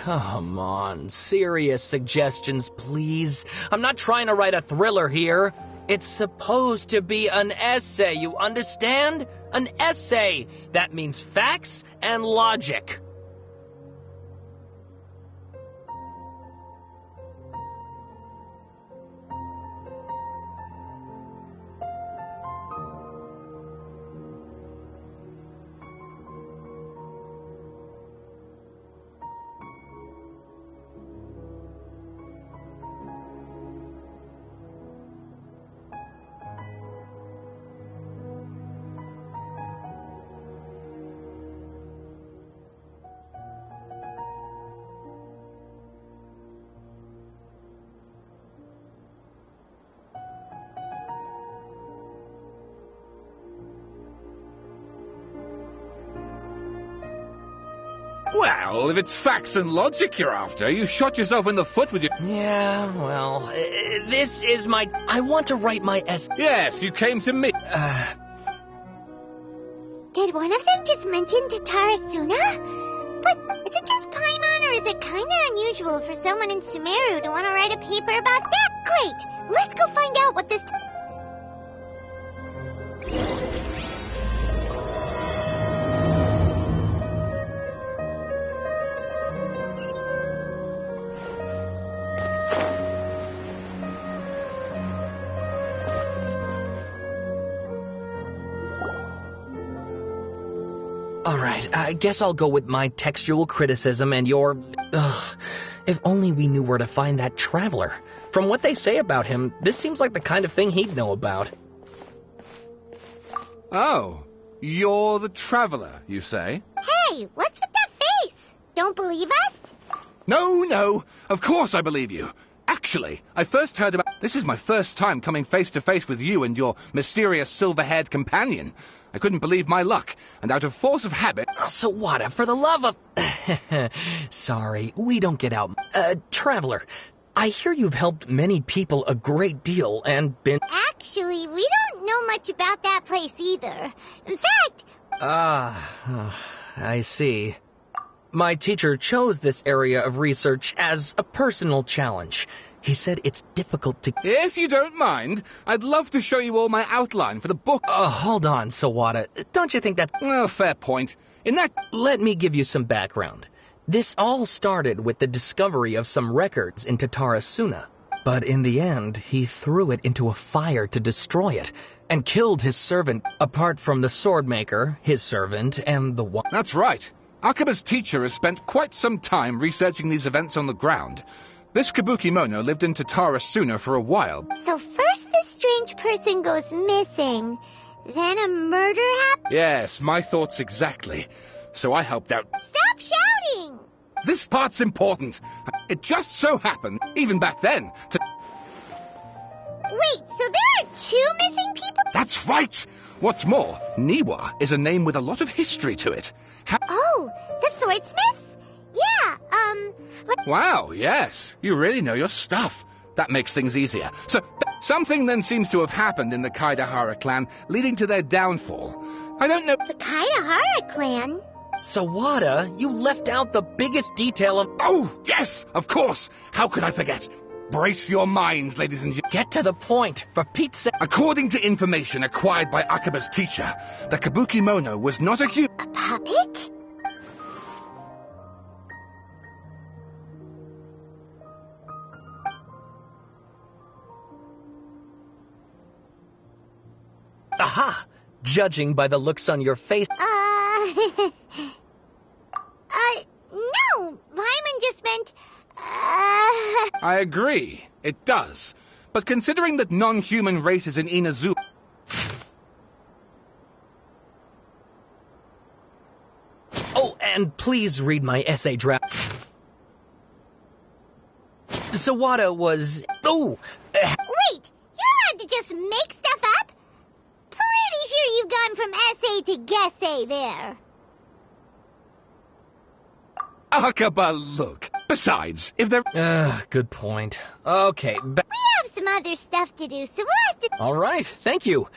come on. Serious suggestions, please. I'm not trying to write a thriller here. It's supposed to be an essay, you understand? An essay. That means facts and logic. Well, if it's facts and logic you're after, you shot yourself in the foot with your... Yeah, well, this is my... I want to write my essay. Yes, you came to me. Did one of them just mention Tatarasuna? But is it just Paimon, or is it kind of unusual for someone in Sumeru to want to write a paper about that? Great! Let's go find out what this... Alright, I guess I'll go with my textual criticism and your... If only we knew where to find that traveler. From what they say about him, this seems like the kind of thing he'd know about. Oh, you're the traveler, you say? Hey, what's with that face? Don't believe us? No, of course I believe you. Actually, I first heard about... This is my first time coming face to face with you and your mysterious silver-haired companion. I couldn't believe my luck, and out of force of habit... Oh, Sawada, for the love of... Sorry, we don't get out. Traveler, I hear you've helped many people a great deal and been... Actually, we don't know much about that place either. In fact... I see. My teacher chose this area of research as a personal challenge. He said it's difficult to... If you don't mind, I'd love to show you all my outline for the book. Hold on, Sawada. Don't you think that... Well, fair point. In that... Let me give you some background. This all started with the discovery of some records in Tatarasuna. But in the end, he threw it into a fire to destroy it, and killed his servant, apart from the swordmaker, his servant, and the one... That's right. Akaba's teacher has spent quite some time researching these events on the ground. This Kabukimono lived in Tatarasuna for a while. So first this strange person goes missing, then a murder happens? Yes, my thoughts exactly. So I helped out. Stop shouting! This part's important. It just so happened, even back then, to... Wait, so there are two missing people? That's right! What's more, Niwa is a name with a lot of history to it. Oh, the swordsmiths? Yeah, Wow, yes. You really know your stuff. That makes things easier. So, something then seems to have happened in the Kaidahara clan, leading to their downfall. I don't know... The Kaidahara clan? Sawada, you left out the biggest detail of... Oh, yes, of course. How could I forget? Brace your minds, ladies and gentlemen. Get to the point, for Pete's sake. According to information acquired by Akaba's teacher, the Kabukimono was not a human... A puppet? Aha! Judging by the looks on your face... No! Paimon just meant... I agree. It does. But considering that non-human races in Inazu... Oh, and please read my essay draft. Sawada was... Oh! Wait! You're allowed to just make stuff up? Pretty sure you've gone from essay to guessay there. Akaba, look. Besides, if there... Good point. Okay, We have some other stuff to do, so we'll have to... All right, thank you.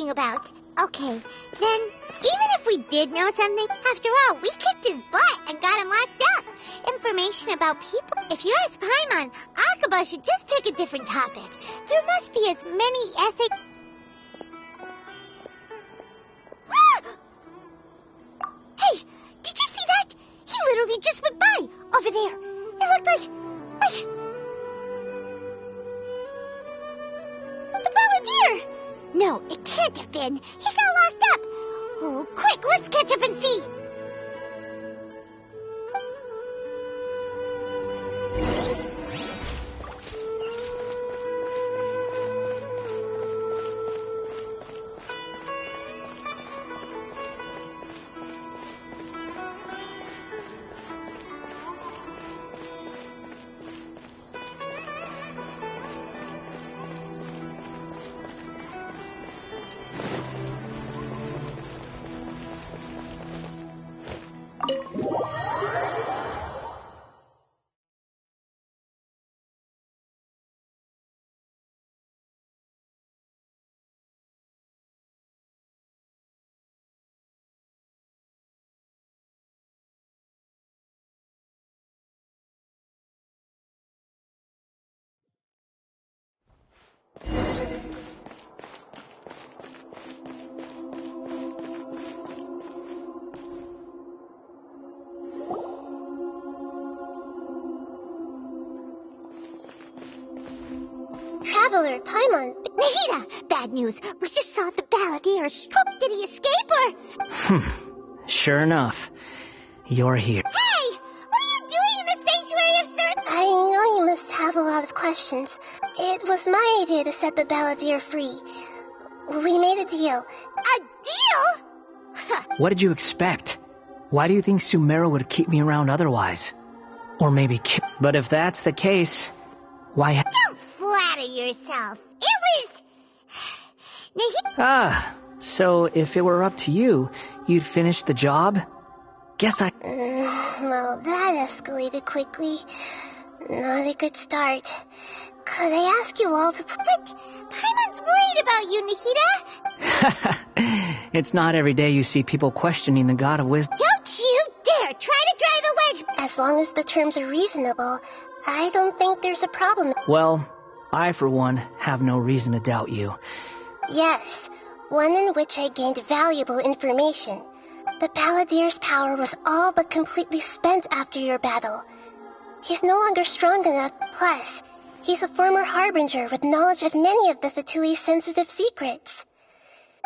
talking about. Okay, then, even if we did know something, after all, we kicked his butt and got him locked up. Information about people. If you ask Paimon, Akaba should just pick a different topic. There must be as many ethic... Hey, did you see that? He literally just went by, over there. It looked like... the Balladeer! No, it can't have been. He got locked up. Oh, quick, let's catch up and see. Traveler, Paimon, Nahida! Bad news. We just saw the Balladeer struck. Did he escape or... Sure enough. You're here. Hey! What are you doing in the Sanctuary of Sir... I know you must have a lot of questions. It was my idea to set the Balladeer free. We made a deal. A deal? What did you expect? Why do you think Sumeru would keep me around otherwise? Or maybe kill... But if that's the case, why... Don't flatter yourself. It was... So if it were up to you, you'd finish the job? Guess I... well, that escalated quickly. Not a good start. Could I ask you all to... But Paimon's worried about you, Nahida. It's not every day you see people questioning the god of wisdom. Don't you dare try to drive a wedge... As long as the terms are reasonable, I don't think there's a problem. Well, I, for one, have no reason to doubt you. Yes, one in which I gained valuable information. The Balladeer's power was all but completely spent after your battle. He's no longer strong enough. Plus, he's a former harbinger with knowledge of many of the Fatui's sensitive secrets.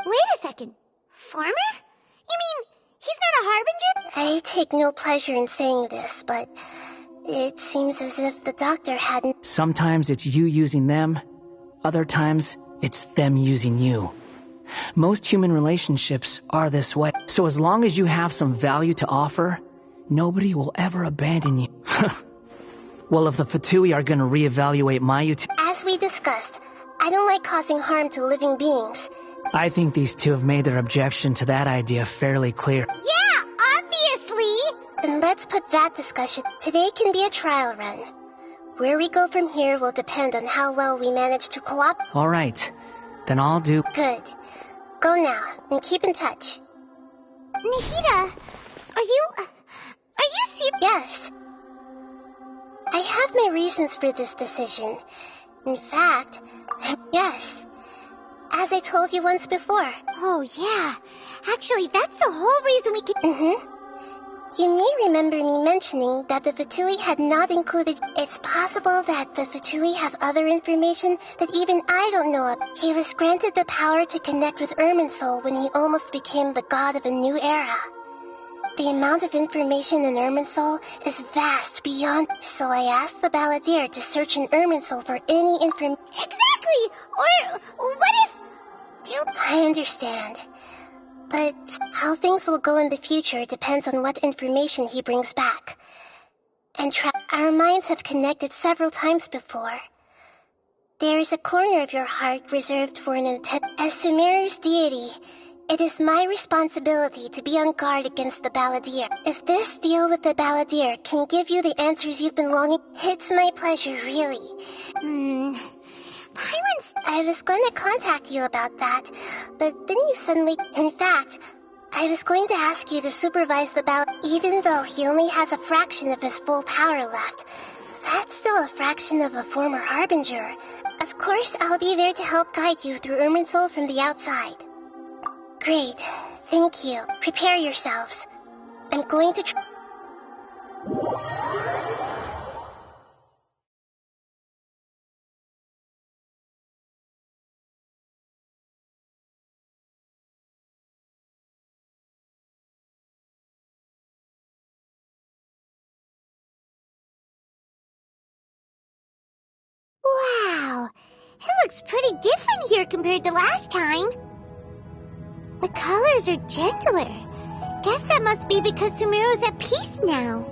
Wait a second. Former? You mean he's not a harbinger? I take no pleasure in saying this, but it seems as if the doctor hadn't... Sometimes it's you using them. Other times, it's them using you. Most human relationships are this way. So as long as you have some value to offer, nobody will ever abandon you. Well, if the Fatui are gonna reevaluate my utility... As we discussed, I don't like causing harm to living beings. I think these two have made their objection to that idea fairly clear. Yeah, obviously! Then let's put that discussion... Today can be a trial run. Where we go from here will depend on how well we manage to cooperate. All right. Then I'll do... Good. Go now, and keep in touch. Nahida, are you serious? Yes. I have my reasons for this decision. In fact, yes. As I told you once before. Oh, yeah. Actually, that's the whole reason we could... You may remember me mentioning that the Fatui had not included... It's possible that the Fatui have other information that even I don't know of. He was granted the power to connect with Irminsul when he almost became the god of a new era. The amount of information in Irminsul is vast beyond... So I asked the Balladeer to search in Irminsul for any information... Exactly! Or what if... I understand. But how things will go in the future depends on what information he brings back. And our minds have connected several times before. There is a corner of your heart reserved for an intent. As Sumeru's deity, it is my responsibility to be on guard against the Balladeer. If this deal with the Balladeer can give you the answers you've been longing, it's my pleasure, really. I was going to contact you about that, but then you suddenly... In fact, I was going to ask you to supervise the bout, even though he only has a fraction of his full power left. That's still a fraction of a former Harbinger. Of course, I'll be there to help guide you through Irminsul from the outside. Great. Thank you. Prepare yourselves. I'm going to... Wow, it looks pretty different here compared to last time. The colors are gentler. Guess that must be because Sumeru's at peace now.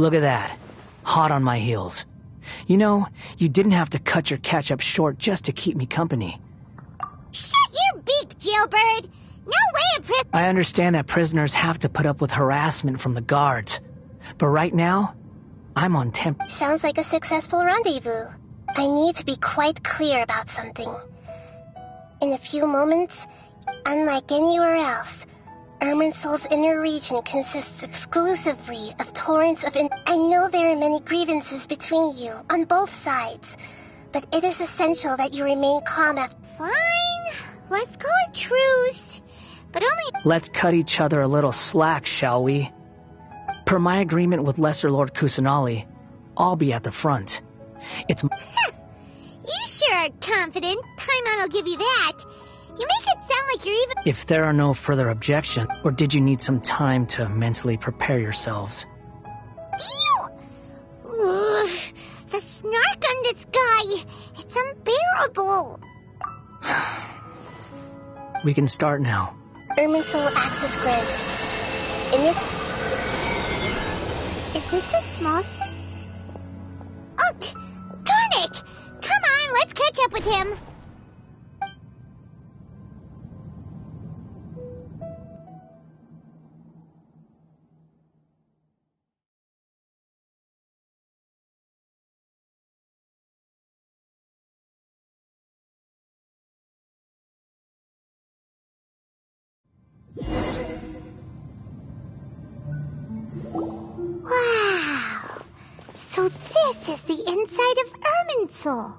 Look at that. Hot on my heels. You know, you didn't have to cut your catch-up short just to keep me company. Shut your beak, jailbird! No way a I understand that prisoners have to put up with harassment from the guards. But right now, I'm on temp... Sounds like a successful rendezvous. I need to be quite clear about something. In a few moments, unlike anywhere else, Irminsul's inner region consists exclusively of torrents of... I know there are many grievances between you, on both sides, but it is essential that you remain calm after... Fine, let's call it truce, but only... Let's cut each other a little slack, shall we? Per my agreement with Lesser Lord Kusanali, I'll be at the front. It's... You sure are confident. Paimon will give you that. You make it sound like you're even... If there are no further objections, or did you need some time to mentally prepare yourselves? Ew! Ugh, the snark on this guy. It's unbearable. We can start now. Irminsul access granted. Is this a small... Oh, darn it! Come on, let's catch up with him. Wow! So this is the inside of Irminsul.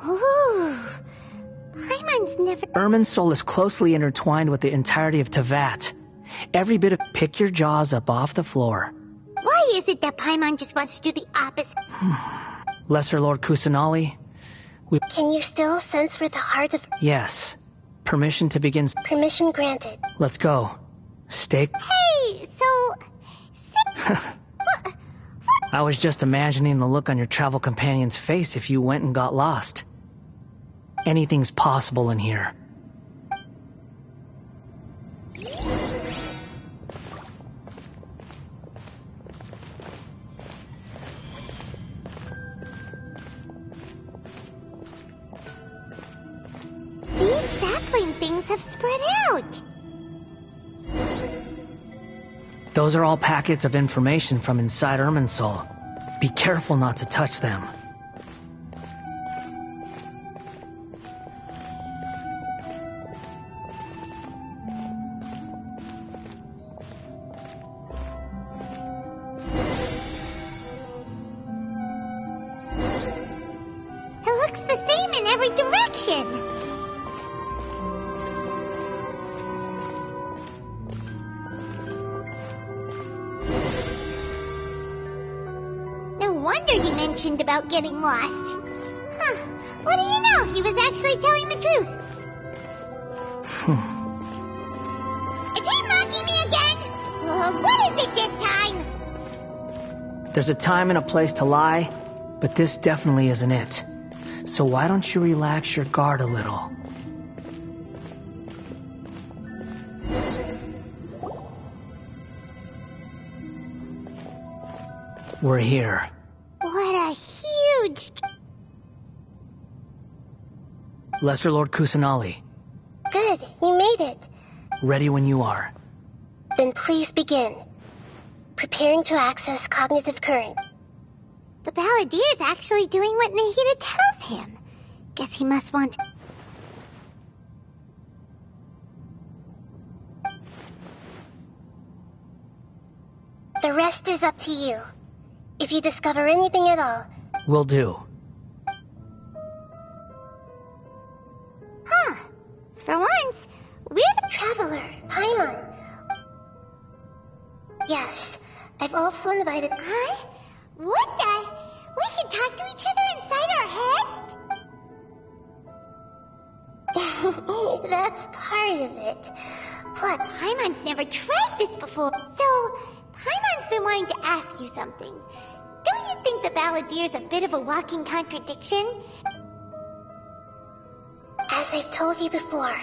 Ooh, Paimon's never... Irminsul is closely intertwined with the entirety of Teyvat. Every bit of... Pick your jaws up off the floor. Why is it that Paimon just wants to do the opposite? Lesser Lord Kusanali, we... Can you still sense where the heart of... Yes. Permission to begin... Permission granted. Let's go. Stay... Hey, so... I was just imagining the look on your travel companion's face if you went and got lost. Anything's possible in here. These sapling things have spread out. Those are all packets of information from inside Irminsul. Be careful not to touch them. It looks the same in every direction. No wonder he mentioned about getting lost. Huh. What do you know? He was actually telling the truth. Is he mocking me again? What is it this time? There's a time and a place to lie, but this definitely isn't it. So why don't you relax your guard a little? We're here. What a huge... Lesser Lord Kusanali, Good, you made it. ready when you are. Then please begin. Preparing to access cognitive current. The Balladeer's actually doing what Nahida tells him. Guess he must want... The rest is up to you. If you discover anything at all... Will do. Huh. For once, we're the traveler, Paimon. Yes, I've also invited... Huh? What the... We can talk to each other inside our heads? That's part of it. Plus, Paimon's never tried this before. So, Paimon's been wanting to ask you something. Don't you think the Balladeer's a bit of a walking contradiction? As I've told you before,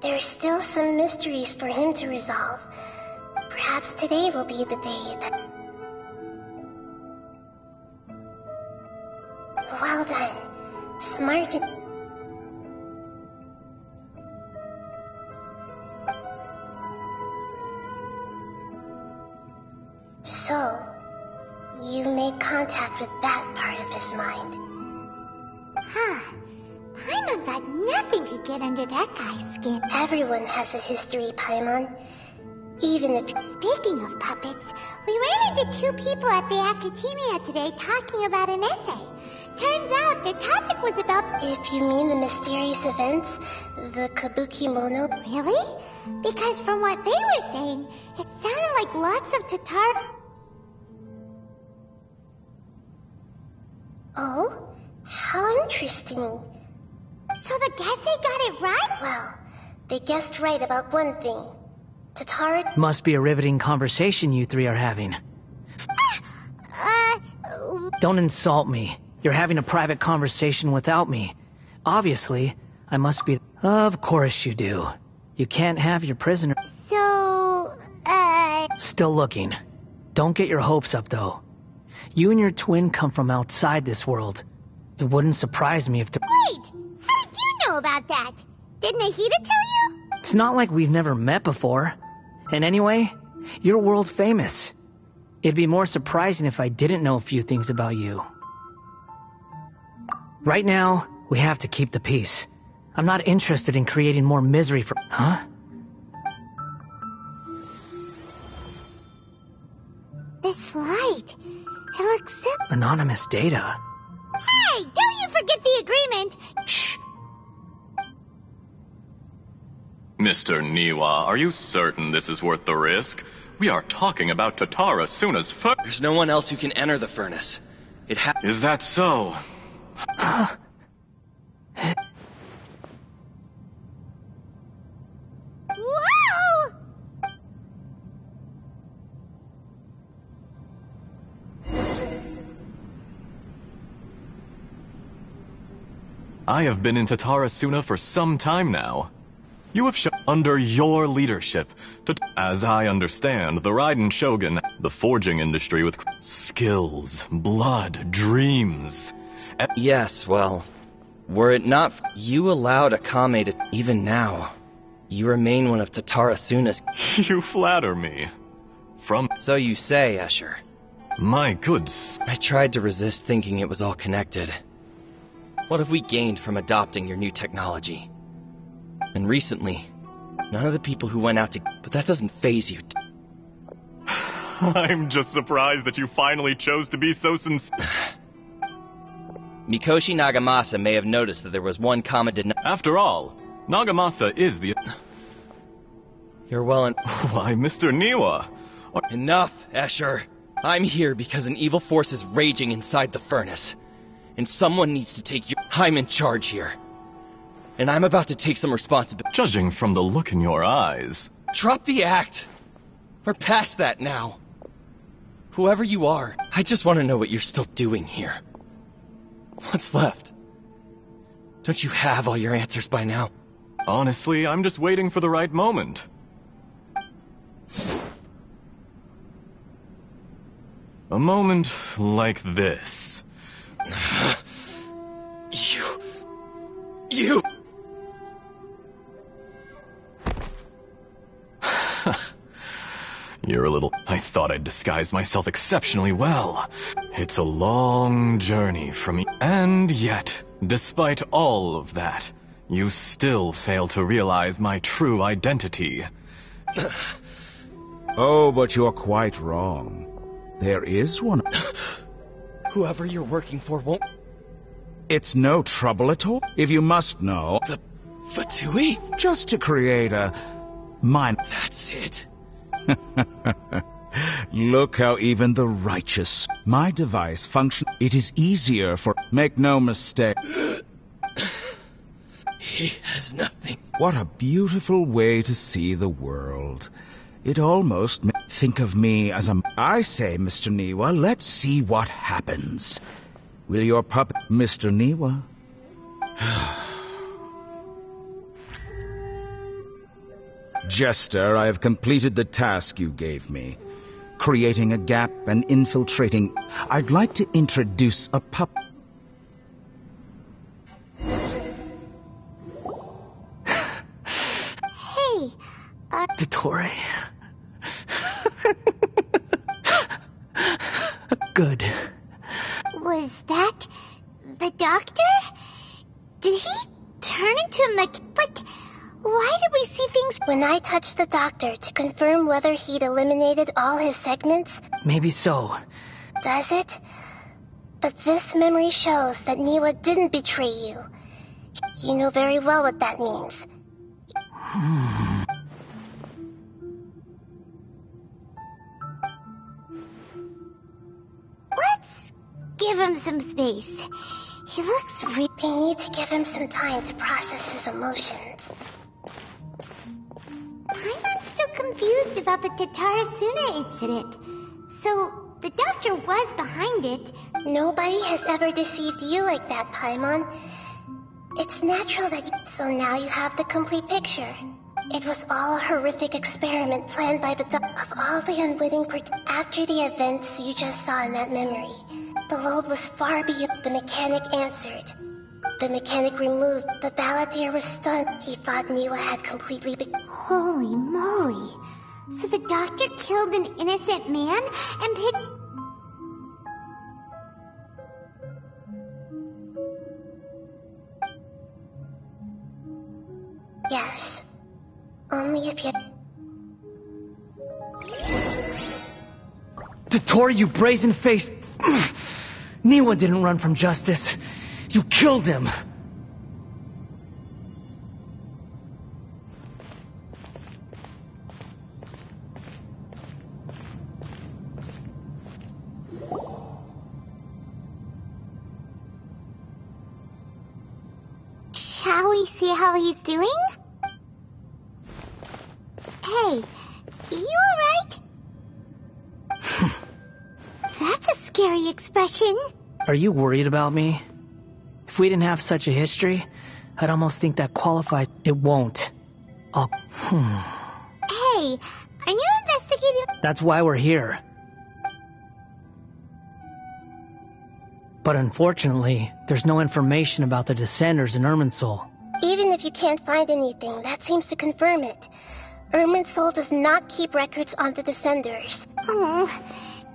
There's still some mysteries for him to resolve. Perhaps today will be the day that... Well done. Smart. So, you made contact with that part of his mind. Huh. Paimon thought nothing could get under that guy's skin. Everyone has a history, Paimon. Even if... Speaking of puppets, we ran into two people at the Academia today talking about an essay. Turns out their topic was about... If you mean the mysterious events, the Kabuki Mono... Really? Because from what they were saying, it sounded like lots of Tatar... Oh? How interesting. So the Gesse got it right? Well, they guessed right about one thing. Tatara... Must be a riveting conversation you three are having. Don't insult me. You're having a private conversation without me. Obviously, I must be... Of course you do. You can't have your prisoner... So, Still looking. Don't get your hopes up, though. You and your twin come from outside this world. It wouldn't surprise me if... Wait! How did you know about that? Didn't Ahita tell you? It's not like we've never met before. And anyway, you're world famous. It'd be more surprising if I didn't know a few things about you. Right now, we have to keep the peace. I'm not interested in creating more misery for... Huh? This light. It looks so... Anonymous data. Hey! Don't you forget the agreement! Shh. Mr. Niwa, are you certain this is worth the risk? We are talking about Tatara Suna's furnace. There's no one else who can enter the furnace. Is that so? Whoa! I have been in Tatara Suna for some time now. You have shown under your leadership, as I understand, the Raiden Shogun, the forging industry with skills, blood, dreams. Yes, well, were it not you allowed Akame to... Even now, you remain one of Tatara Suna's... You flatter me. So you say, Escher. My goods. I tried to resist thinking it was all connected. What have we gained from adopting your new technology? And recently, none of the people who went out to... But that doesn't faze you. I'm just surprised that you finally chose to be so sincere. Mikoshi Nagamasa may have noticed that there was one common After all, Nagamasa is the... You're well in... Why, Mr. Niwa... Enough, Escher. I'm here because an evil force is raging inside the furnace. And someone needs to take you... I'm in charge here. And I'm about to take some responsibility. Judging from the look in your eyes... Drop the act! We're past that now. Whoever you are, I just want to know what you're still doing here. What's left? Don't you have all your answers by now? Honestly, I'm just waiting for the right moment. A moment like this. You... You're a little... I thought I'd disguise myself exceptionally well. It's a long journey from me. And yet, despite all of that, you still fail to realize my true identity. Oh, but you're quite wrong. There is one. Whoever you're working for won't... It's no trouble at all. If you must know... The Fatui? Just to create a... mind... That's it. Look how even the righteous... My device function... It is easier for... Make no mistake. He has nothing. What a beautiful way to see the world. It almost... Think of me as a... I say, Mr. Niwa, let's see what happens. Will your puppet... Mr. Niwa? Jester, I have completed the task you gave me. Creating a gap and infiltrating. I'd like to introduce a pup. Hey, Dottore. Good. was that the doctor? Did he turn into a But why did we see things? When I touched the doctor to confirm whether he'd eliminated all his segments. Maybe so. Does it? But this memory shows that Niwa didn't betray you. You know very well what that means. Let's give him some space. He looks We need to give him some time to process his emotions. I'm still confused about the Tatarasuna incident. So, the doctor was behind it. Nobody has ever deceived you like that, Paimon. It's natural that So now you have the complete picture. It was all a horrific experiment planned by the of all the unwitting After the events you just saw in that memory, the load was far beyond. The mechanic answered. The mechanic removed. The balladeer was stunned. He thought Niwa had completely Holy moly. So the doctor killed an innocent man and picked... Yes. Only if you... Dottore, you brazen-faced... Niwa didn't run from justice. You killed him. Shall we see how he's doing? Hey, you alright? That's a scary expression. Are you worried about me? If we didn't have such a history, I'd almost think that qualifies. It won't. Oh. Hey, are you investigating? That's why we're here. But unfortunately, there's no information about the Descenders in Irminsul. Even if you can't find anything, that seems to confirm it. Irminsul does not keep records on the Descenders. Oh,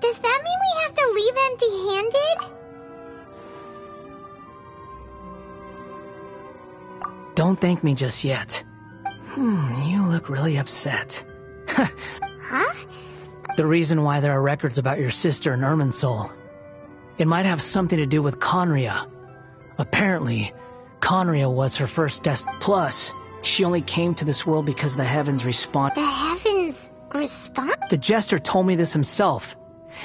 does that mean we have to leave empty-handed? Don't thank me just yet. You look really upset. Huh? The reason why there are records about your sister in Irminsul. It might have something to do with Conria. Apparently, Conria was her first death. Plus, she only came to this world because the heavens respond. The heavens respond? The Jester told me this himself.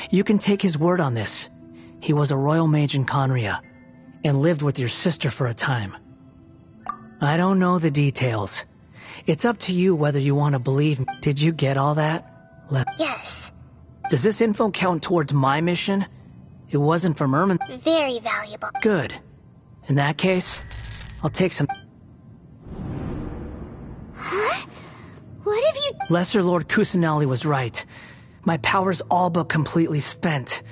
You can take his word on this. He was a royal mage in Conria, and lived with your sister for a time. I don't know the details. It's up to you whether you want to believe me. Did you get all that? Yes. Does this info count towards my mission? It wasn't from Irmin. Very valuable. Good. In that case, I'll take some... Huh? What have you... Lesser Lord Kusanali was right. My power's all but completely spent.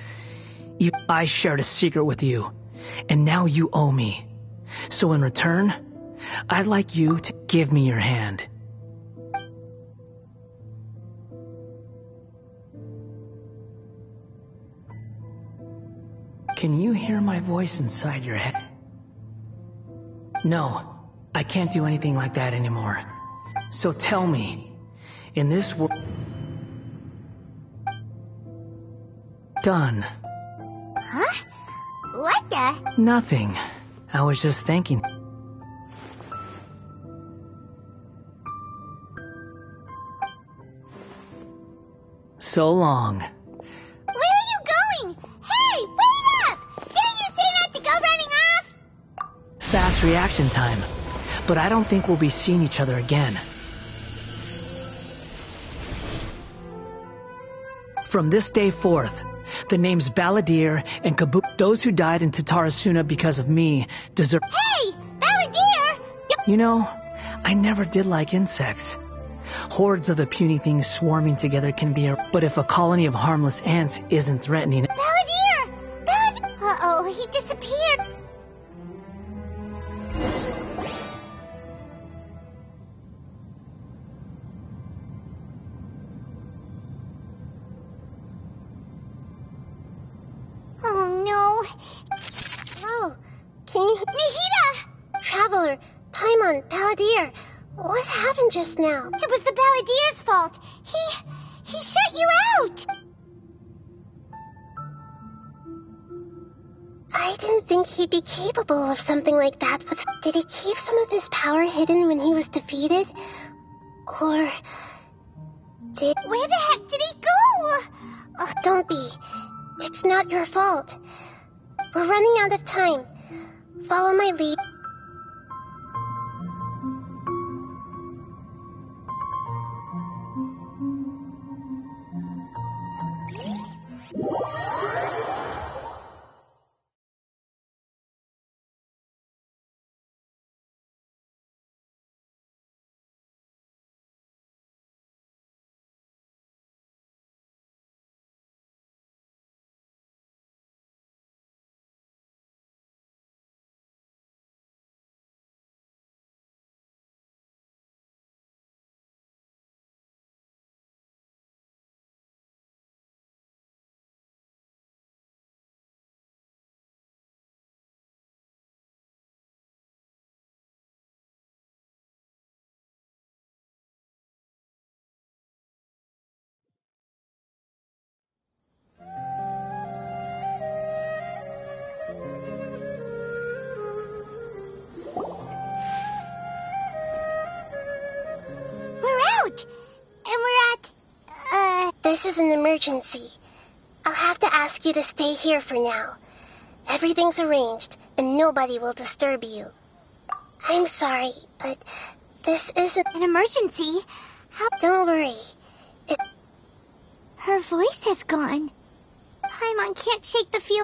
I shared a secret with you, and now you owe me. So in return, I'd like you to give me your hand. Can you hear my voice inside your head? No, I can't do anything like that anymore. So tell me, in this world... Done. Huh? What the... Nothing. I was just thinking... So long. Where are you going? Hey, wait up! Didn't you say not to go running off? Fast reaction time. But I don't think we'll be seeing each other again. From this day forth, the names Balladeer and Kabuki, those who died in Tatarasuna because of me, deserve... Hey, Balladeer! You know, I never did like insects. Hordes of the puny things swarming together can be but if a colony of harmless ants isn't threatening... Balladeer! Uh-oh, he disappeared. Oh, no. Oh, can you... Nahida! Traveler, Paimon, Balladeer, what happened just now? It was the Balladeer's fault. He shut you out. I didn't think he'd be capable of something like that, but did he keep some of his power hidden when he was defeated? Or... Where the heck did he go? Oh, don't be. It's not your fault. We're running out of time. Follow my lead. This is an emergency. I'll have to ask you to stay here for now. Everything's arranged, and nobody will disturb you. I'm sorry, but this isn't... An emergency? Don't worry. Her voice has gone. Paimon can't shake the feel...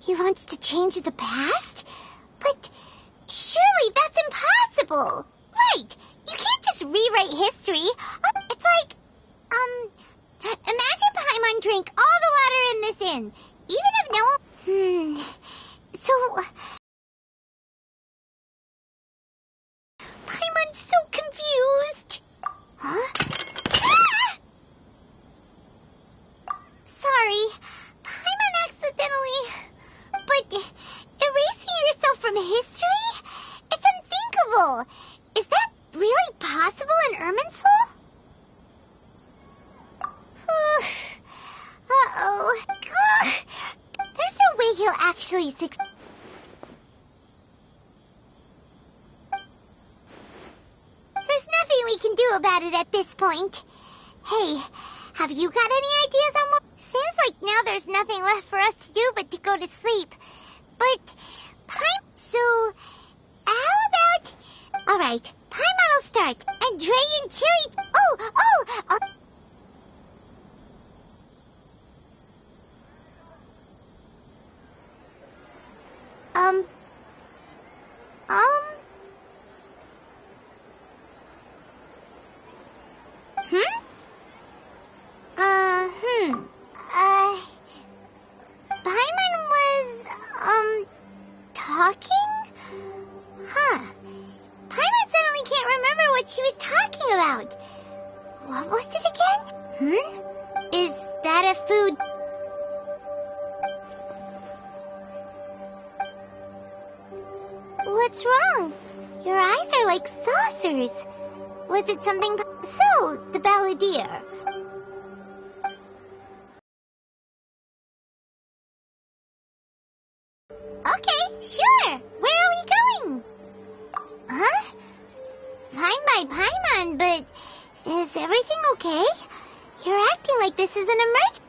He wants to change the past? But surely that's impossible. Right. You can't just rewrite history. It's like, imagine Paimon drank all the water in this inn. Even if no... So... Paimon's so confused. Huh? Ah! Sorry. Paimon accidentally... But erasing yourself from history? It's unthinkable. Is that really possible in Irminsul? Uh-oh. There's no way he'll actually succeed. There's nothing we can do about it at this point. Hey, have you got any ideas on what... Seems like now there's nothing left for us to do but to go to sleep. But, so, how about... Alright, Paimon will start, and Dre and Chili... Paimon was, talking? Huh. Paimon suddenly can't remember what she was talking about. What was it again? Is that a food... What's wrong? Your eyes are like saucers. Was it something... So, the Balladeer. Okay, sure. Where are we going? Huh? Fine by Paimon, but is everything okay? You're acting like this is an emergency.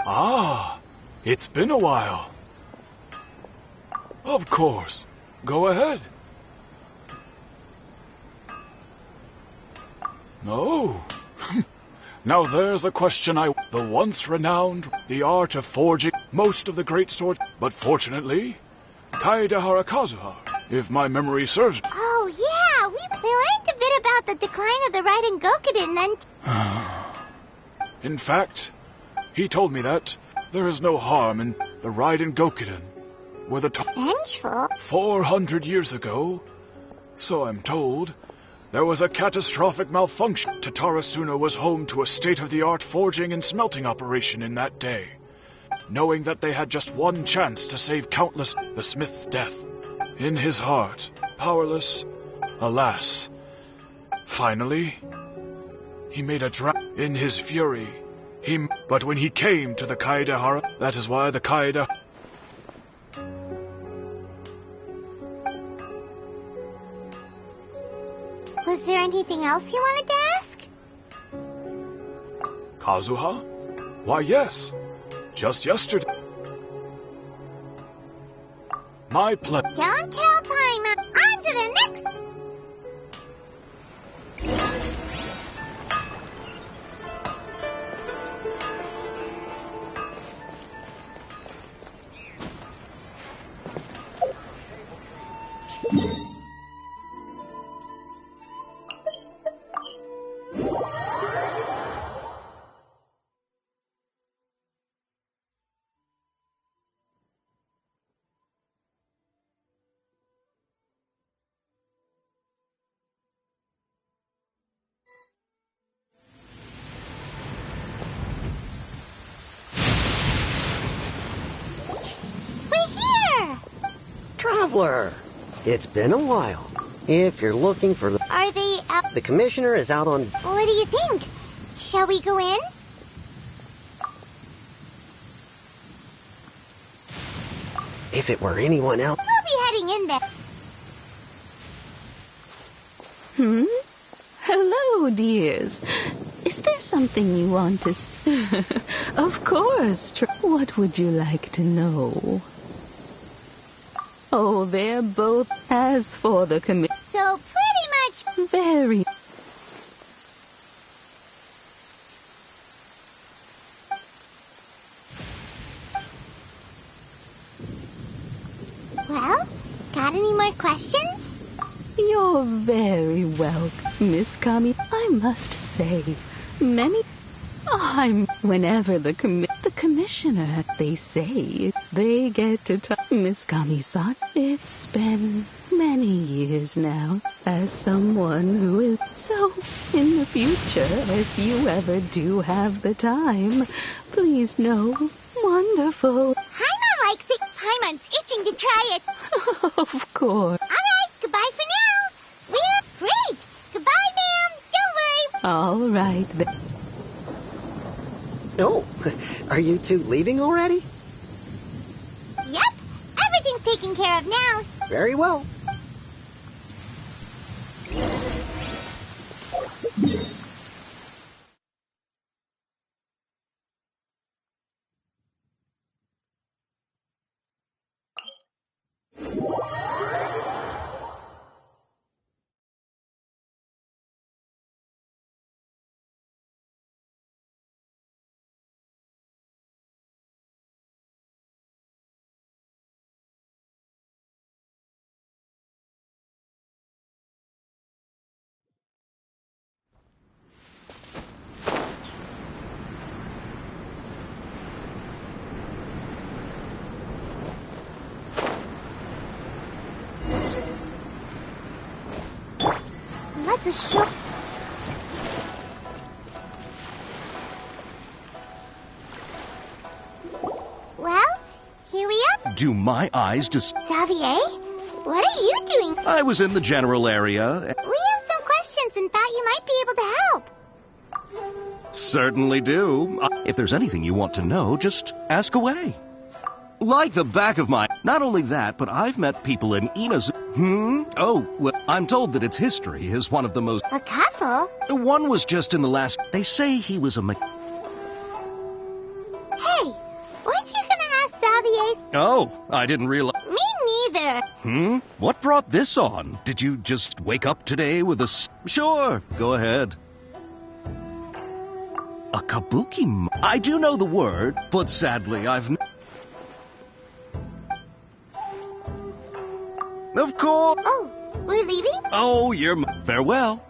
Ah, it's been a while. Of course. Go ahead. No. Now there's a question The once renowned, the art of forging most of the great swords, but fortunately, Kaedehara Kazuha, if my memory serves. Oh, yeah, we learned a bit about the decline of the Raiden Gokuden then. In fact, he told me that there is no harm in the Raiden Gokuden, were the Vengeful? 400 years ago, so I'm told, there was a catastrophic malfunction. Tatarasuna was home to a state-of-the-art forging and smelting operation in that day. Knowing that they had just one chance to save countless, the smith's death. In his heart, powerless, alas. Finally, he made a in his fury. But when he came to the Kaedehara, that is why the Kaeda... Was there anything else you wanted to ask? Kazuha? Why, yes. Just yesterday. My pleasure. Don't tell Paimon. On to the next... Traveler, it's been a while. If you're looking for the... Are they out? The commissioner is out on... What do you think? Shall we go in? If it were anyone else... We'll be heading in there. Hello, dears. Is there something you want to... Of course. What would you like to know? Oh, they're both... As for the So pretty much... Very... Well, got any more questions? You're very welcome, Miss Kami. I must say, many... Whenever the commissioner, they say, they get to talk. Miss Kami-san, it's been many years now as someone who is... So, in the future, if you ever do have the time, please know, wonderful. Paimon likes it. Paimon's itching to try it. Of course. All right, goodbye for now. We're great. Goodbye, ma'am. Don't worry. All right, then. Oh, are you two leaving already? Yep, everything's taken care of now. Very well. the show. Well, here we are. Do my eyes just... Xavier, what are you doing? I was in the general area. We have some questions and thought you might be able to help. Certainly do. If there's anything you want to know, just ask away. Like the back of my... Not only that, but I've met people in Ina's... Oh, well, I'm told that its history is one of the most... A couple? One was just in the last... They say he was a... Hey, weren't you gonna ask Xavier's... Oh, I didn't realize... Me neither. What brought this on? Did you just wake up today with a... Sure, go ahead. A kabuki... I do know the word, but sadly I've... Of course. Oh, we're leaving? Oh, farewell.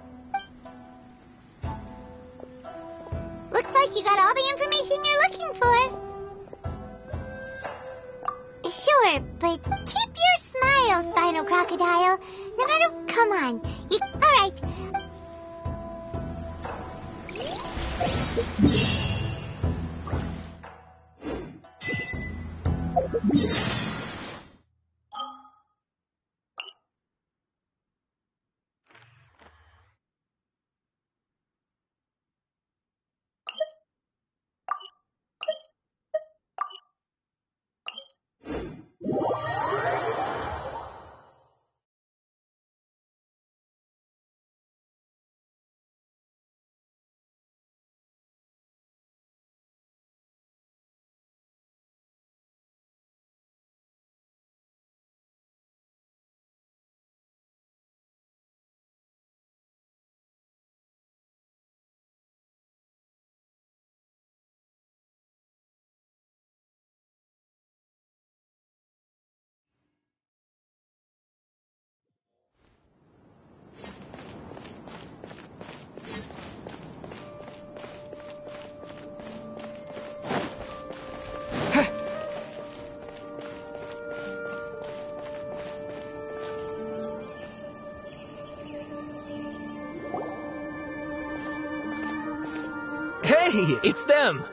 Looks like you got all the information you're looking for. Sure, but keep your smile, Spinal Crocodile. No matter... Come on. All right. Hey, it's them!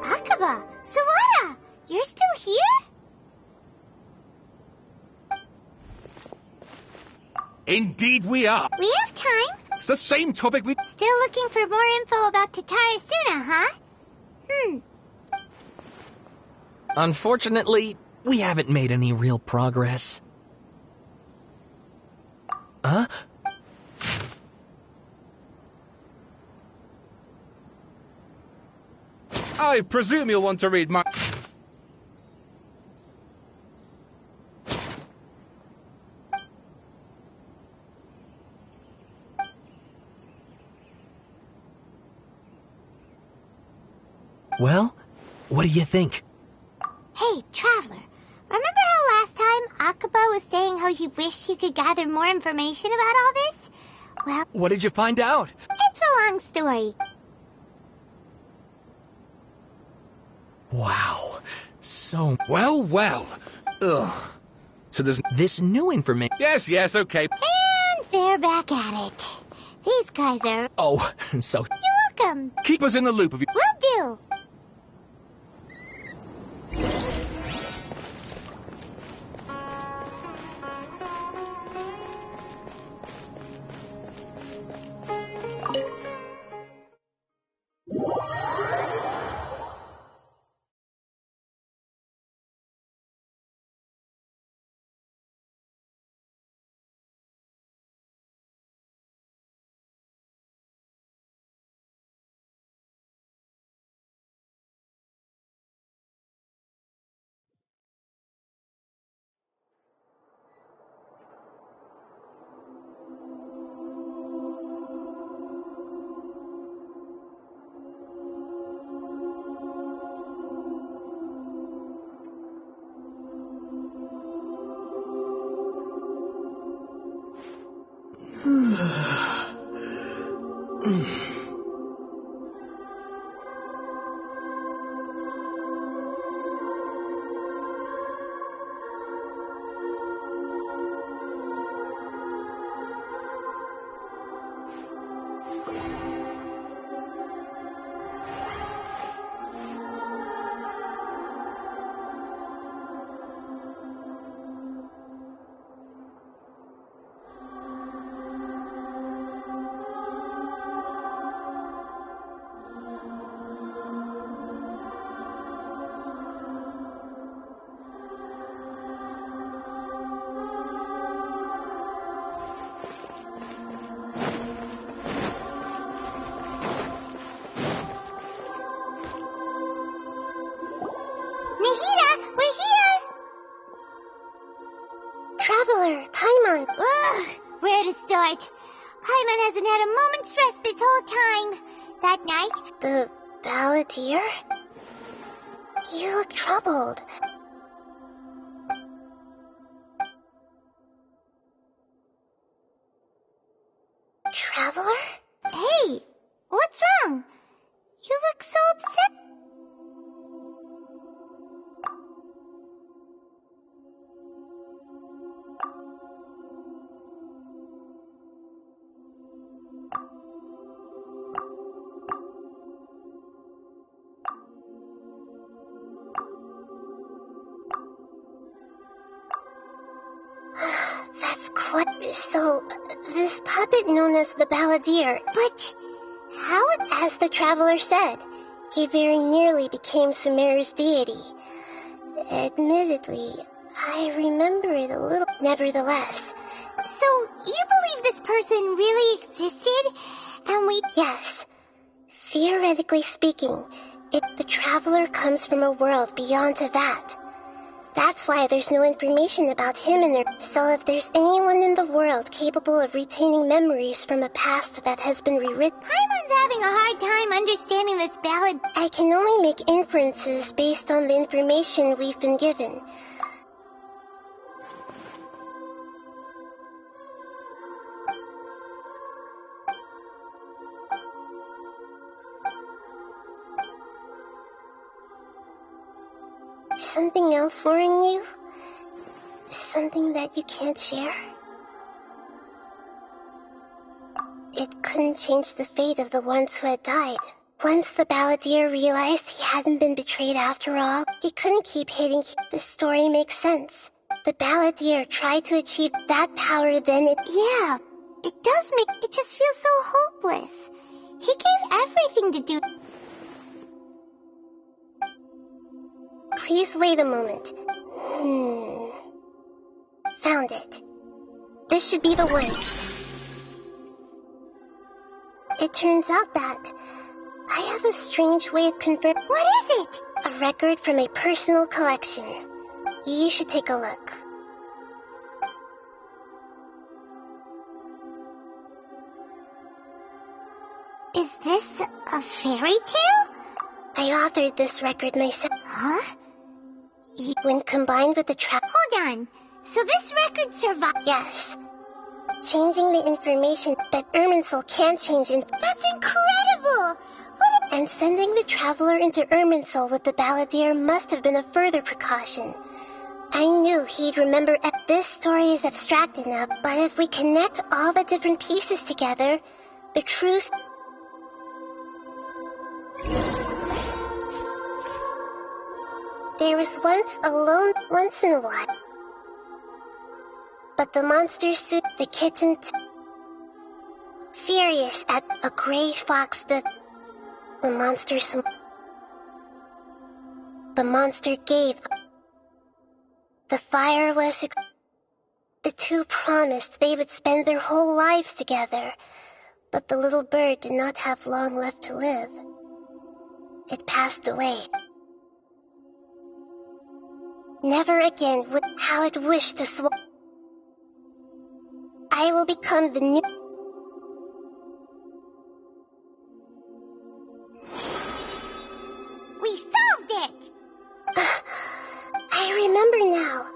Akaba, Sawara, you're still here? Indeed we are. We have time. It's the same topic we... Still looking for more info about Tatarasuna, huh? Unfortunately, we haven't made any real progress. Huh? I presume you'll want to read my... Well, what do you think? Hey, Traveler, remember how last time Akaba was saying how he wished he could gather more information about all this? Well, What did you find out? it's a long story. Wow. So... Well. Ugh. So there's... This new information... Yes, okay. And they're back at it. These guys are... Oh, so... You're welcome. Keep us in the loop of you... Will do. that night? The balladeer? You look troubled. Traveler? Hey, what's wrong? You look so upset. That's quite... So, this puppet known as the balladeer... But how... As the traveler said, he very nearly became Sumeru's deity. Admittedly, I remember it a little... Nevertheless... So, you believe this person really existed? And we... Yes. Theoretically speaking, the traveler comes from a world beyond to that. That's why there's no information about him in there. So if there's anyone in the world capable of retaining memories from a past that has been rewritten... Paimon's having a hard time understanding this ballad. I can only make inferences based on the information we've been given. Something else worrying you? Something that you can't share? It couldn't change the fate of the ones who had died. Once the balladeer realized he hadn't been betrayed after all, he couldn't keep hitting. The story makes sense. The balladeer tried to achieve that power, then it... Yeah, it does make... It just feels so hopeless. He gave everything to do... Please wait a moment. Found it. This should be the one. It turns out that I have a strange way of confirming... What is it? A record from a personal collection. You should take a look. Is this a fairy tale? I authored this record myself. Huh? When combined with the trap... Hold on. So this record survived? Yes. Changing the information that Irminsul can't change in... That's incredible! And sending the traveler into Irminsul with the balladeer must have been a further precaution. I knew he'd remember... This story is abstract enough, but if we connect all the different pieces together, the truth... There was once in a while. But the monster suit the kitten furious at a gray fox the monster gave. The fire was the two promised they would spend their whole lives together, but the little bird did not have long left to live. It passed away. Never again would how it wished to swallow. I will become the new... We solved it! I remember now.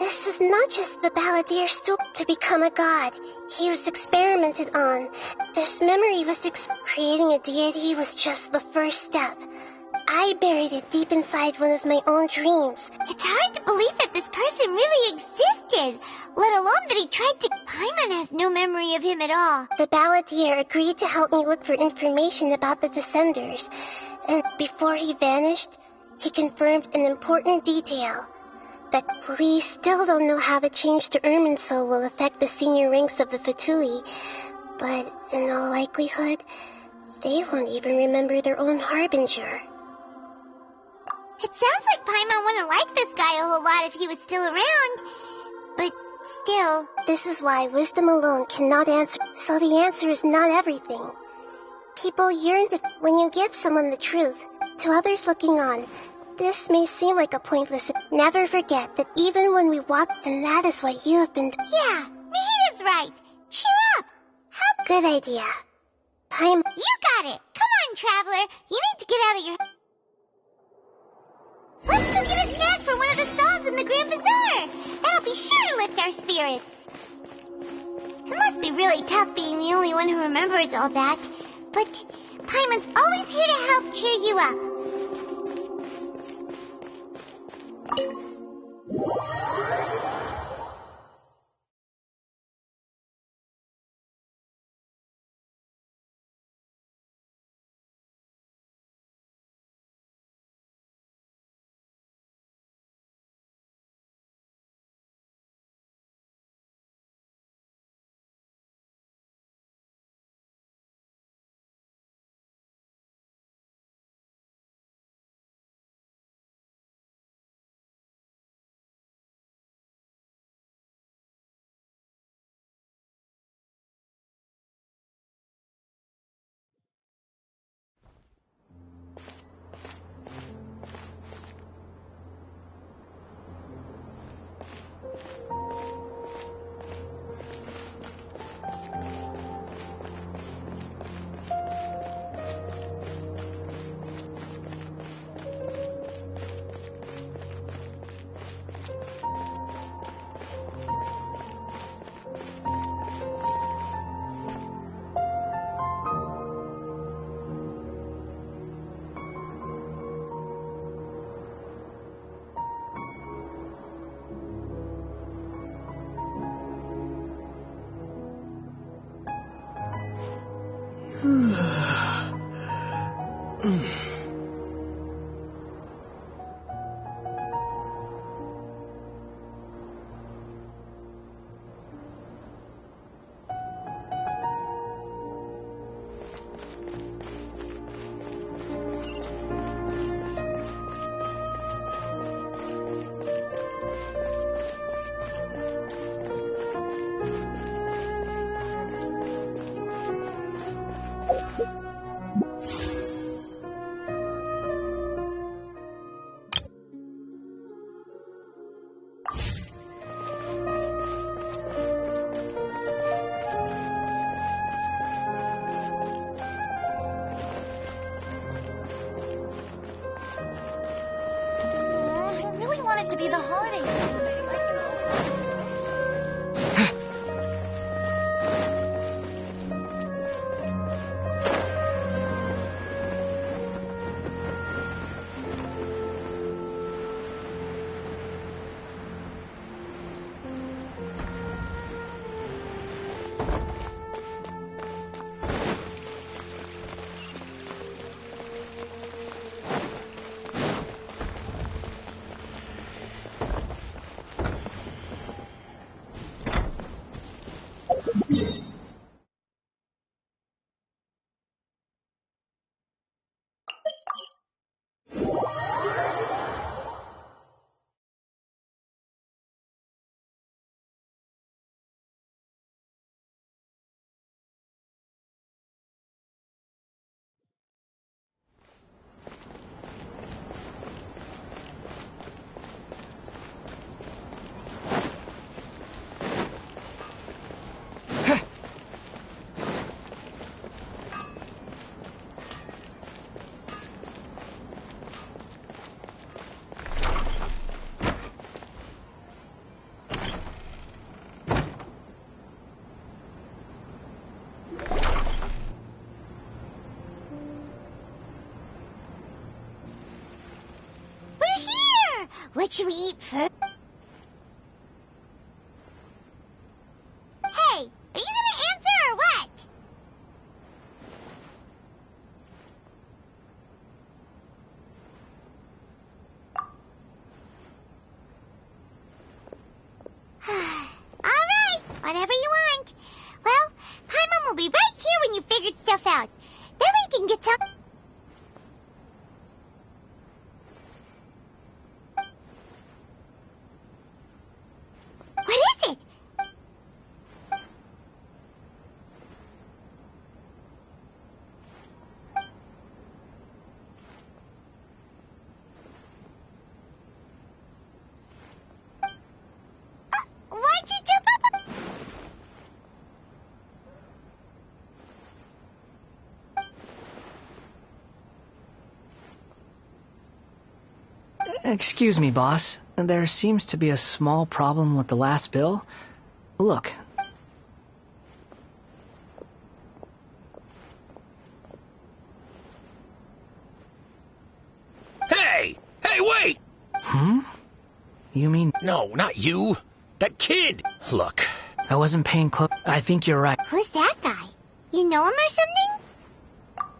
This is not just the balladeer's story to become a god. He was experimented on. This memory was creating a deity was just the first step. I buried it deep inside one of my own dreams. It's hard to believe that this person really existed, let alone that he tried to... Paimon has no memory of him at all. The balladeer agreed to help me look for information about the Descenders, and before he vanished, he confirmed an important detail. That we still don't know how the change to Irminsul will affect the senior ranks of the Fatui, but in all likelihood, they won't even remember their own Harbinger. It sounds like Paimon wouldn't like this guy a whole lot if he was still around. But still... This is why wisdom alone cannot answer. So the answer is not everything. People yearn to... When you give someone the truth, to others looking on, this may seem like a pointless... Never forget that even when we walk... And that is what you have been... Yeah, Mihida's right. Cheer up. Good idea. Paimon... You got it! Come on, Traveler! You need to get out of your... Let's go get a snack from one of the stalls in the Grand Bazaar! That'll be sure to lift our spirits! It must be really tough being the only one who remembers all that, but Paimon's always here to help cheer you up. be the holiday season. What should we eat first? Hey, are you gonna answer or what? Alright, whatever you want. Well, Paimon will be right here when you figured stuff out. Then we can get some... Excuse me, boss. There seems to be a small problem with the last bill. Look. Hey! Hey, wait! Hmm? You mean... No, not you. That kid! Look. I wasn't paying close... I think you're right. Who's that guy? You know him or something?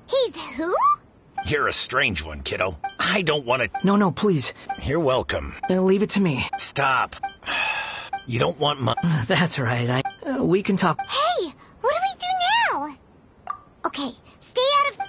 He's who? You're a strange one, kiddo. I don't want to... No, please. You're welcome. Leave it to me. Stop. You don't want my... That's right. We can talk... Hey! What do we do now? Okay, stay out of...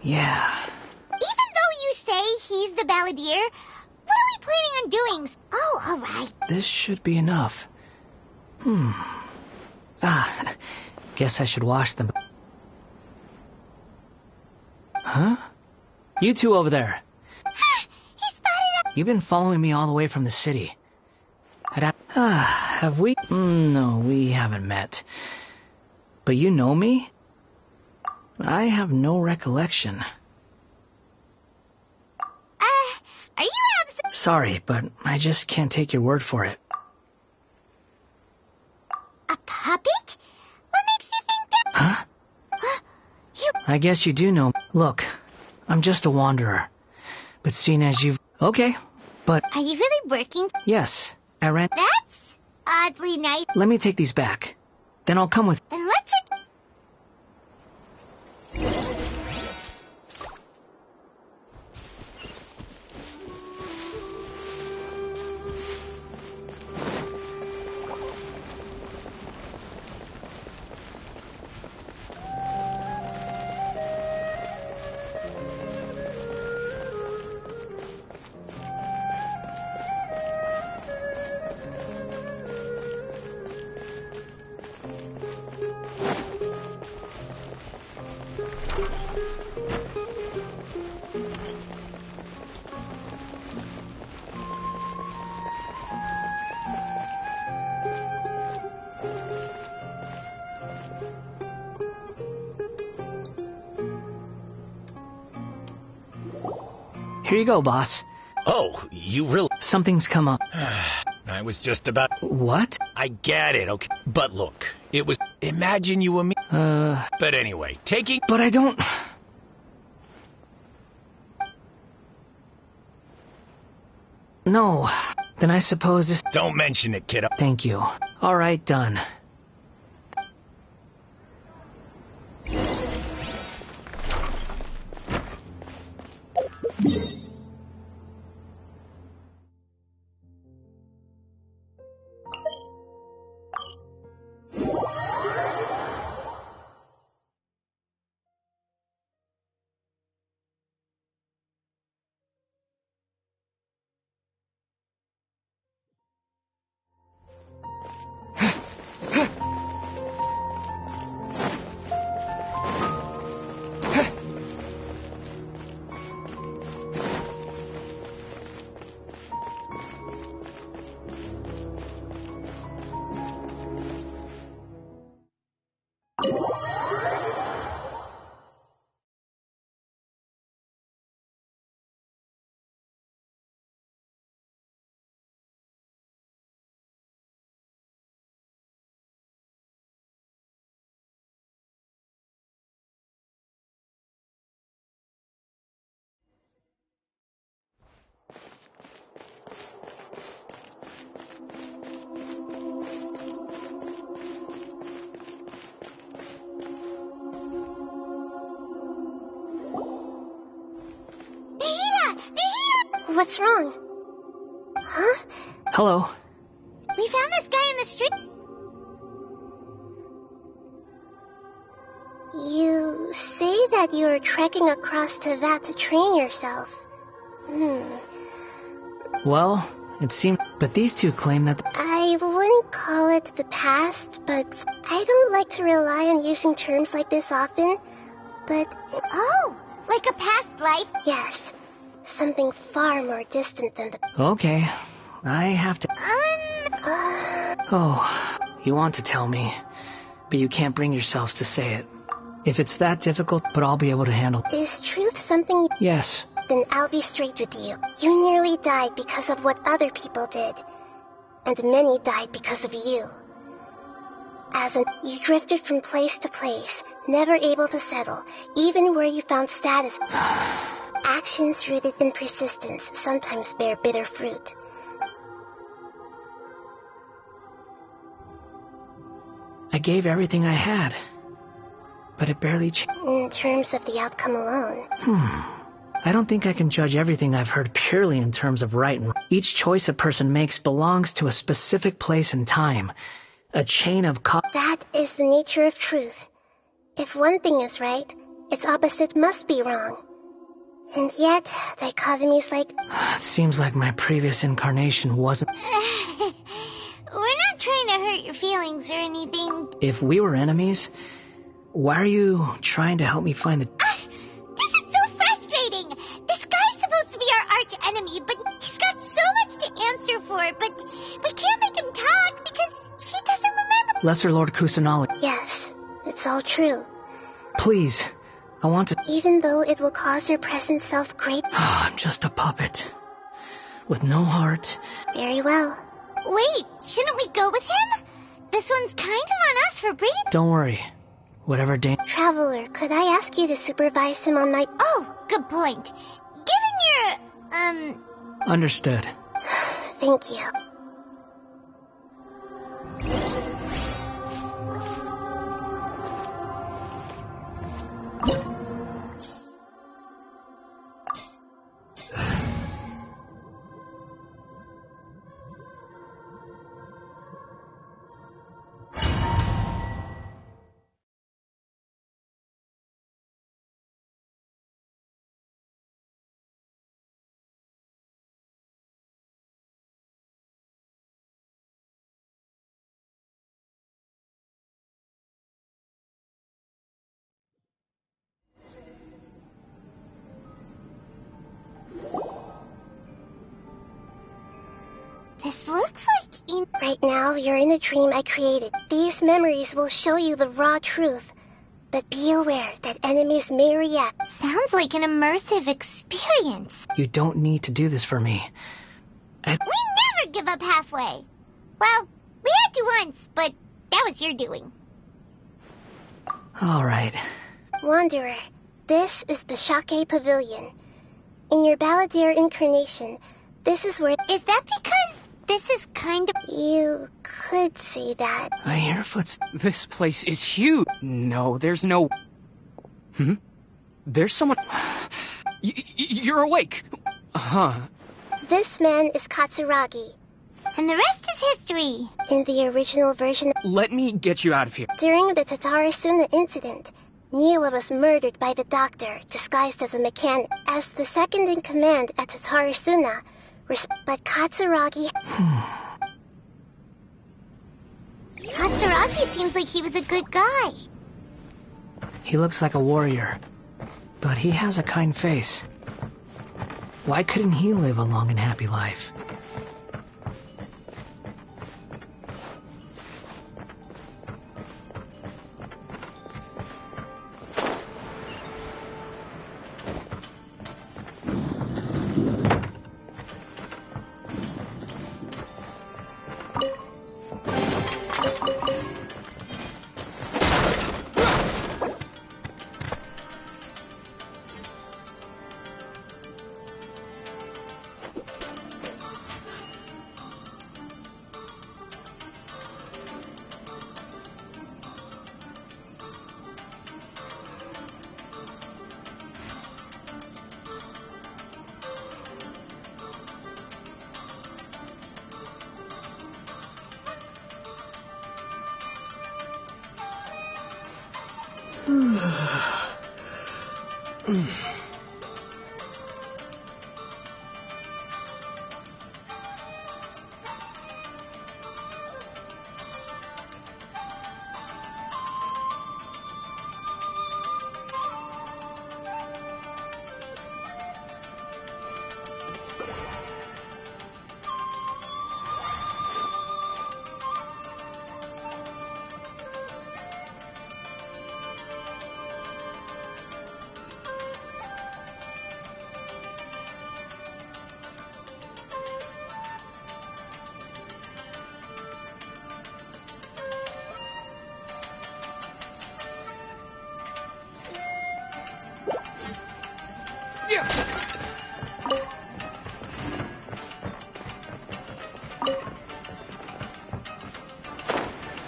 Yeah. Even though you say he's the balladeer, what are we planning on doing? Oh, all right. This should be enough. Guess I should wash them. Huh? You two over there. He spotted us. You've been following me all the way from the city. Have we? No, we haven't met. But you know me? I have no recollection. Are you Sorry, but I just can't take your word for it. a puppet? What makes you think that? Huh? You... I guess you do know. Look, I'm just a wanderer. But seeing as you've... Okay, but... Are you really working? Yes, I ran... That's oddly nice. Let me take these back. Then I'll come with... Then let's... Here you go, boss. Oh, you really... Something's come up. I was just about... What? I get it, okay. But look, it was... Imagine you and me... But anyway, taking... But I don't... No. Then I suppose this... Don't mention it, kiddo. Thank you. All right, done. What's wrong? Huh? Hello. We found this guy in the street. You say that you're trekking across to that to train yourself. Well, it seems... But these two claim that... I wouldn't call it the past, but I don't like to rely on using terms like this often. But... Oh, like a past life? Yes. Something far more distant than the... Okay. I have to... Oh, you want to tell me, but you can't bring yourselves to say it. If it's that difficult, but I'll be able to handle... Is truth something... Yes. Then I'll be straight with you. You nearly died because of what other people did. And many died because of you. You drifted from place to place, never able to settle, even where you found status. Actions rooted in persistence sometimes bear bitter fruit. I gave everything I had, but it barely changed. In terms of the outcome alone. I don't think I can judge everything I've heard purely in terms of right and wrong. Each choice a person makes belongs to a specific place and time. A chain of That is the nature of truth. If one thing is right, its opposite must be wrong. And yet, dichotomies like... It seems like my previous incarnation wasn't... We're not trying to hurt your feelings or anything. If we were enemies, why are you trying to help me find the... This is so frustrating! This guy's supposed to be our arch enemy, but he's got so much to answer for, but we can't make him talk because he doesn't remember... Lesser Lord Kusanali. Yes, it's all true. Please, I want to... Even though it will cause your present self great... I'm just a puppet. With no heart. Very well. Wait, shouldn't we go with him? This one's kind of on us for breathing. Don't worry. Whatever Traveler, could I ask you to supervise him on my... Oh, good point. Given your, Understood. Thank you. This looks like Right now, you're in a dream I created. These memories will show you the raw truth. But be aware that enemies may react. Sounds like an immersive experience. You don't need to do this for me. We never give up halfway. Well, we had to once, but that was your doing. All right. Wanderer, this is the Shake Pavilion. In your Balladeer incarnation, this is where... Is that because this is kind of... You could say that. I hear footsteps. This place is huge. No, there's no... There's someone... You're awake. Huh. This man is Katsuragi. And the rest is history. In the original version... Let me get you out of here. During the Tatarasuna incident, Niwa was murdered by the doctor, disguised as a mechanic. As the second in command at Tatarasuna, but Katsuragi... Katsuragi seems like he was a good guy. He looks like a warrior, but he has a kind face. Why couldn't he live a long and happy life?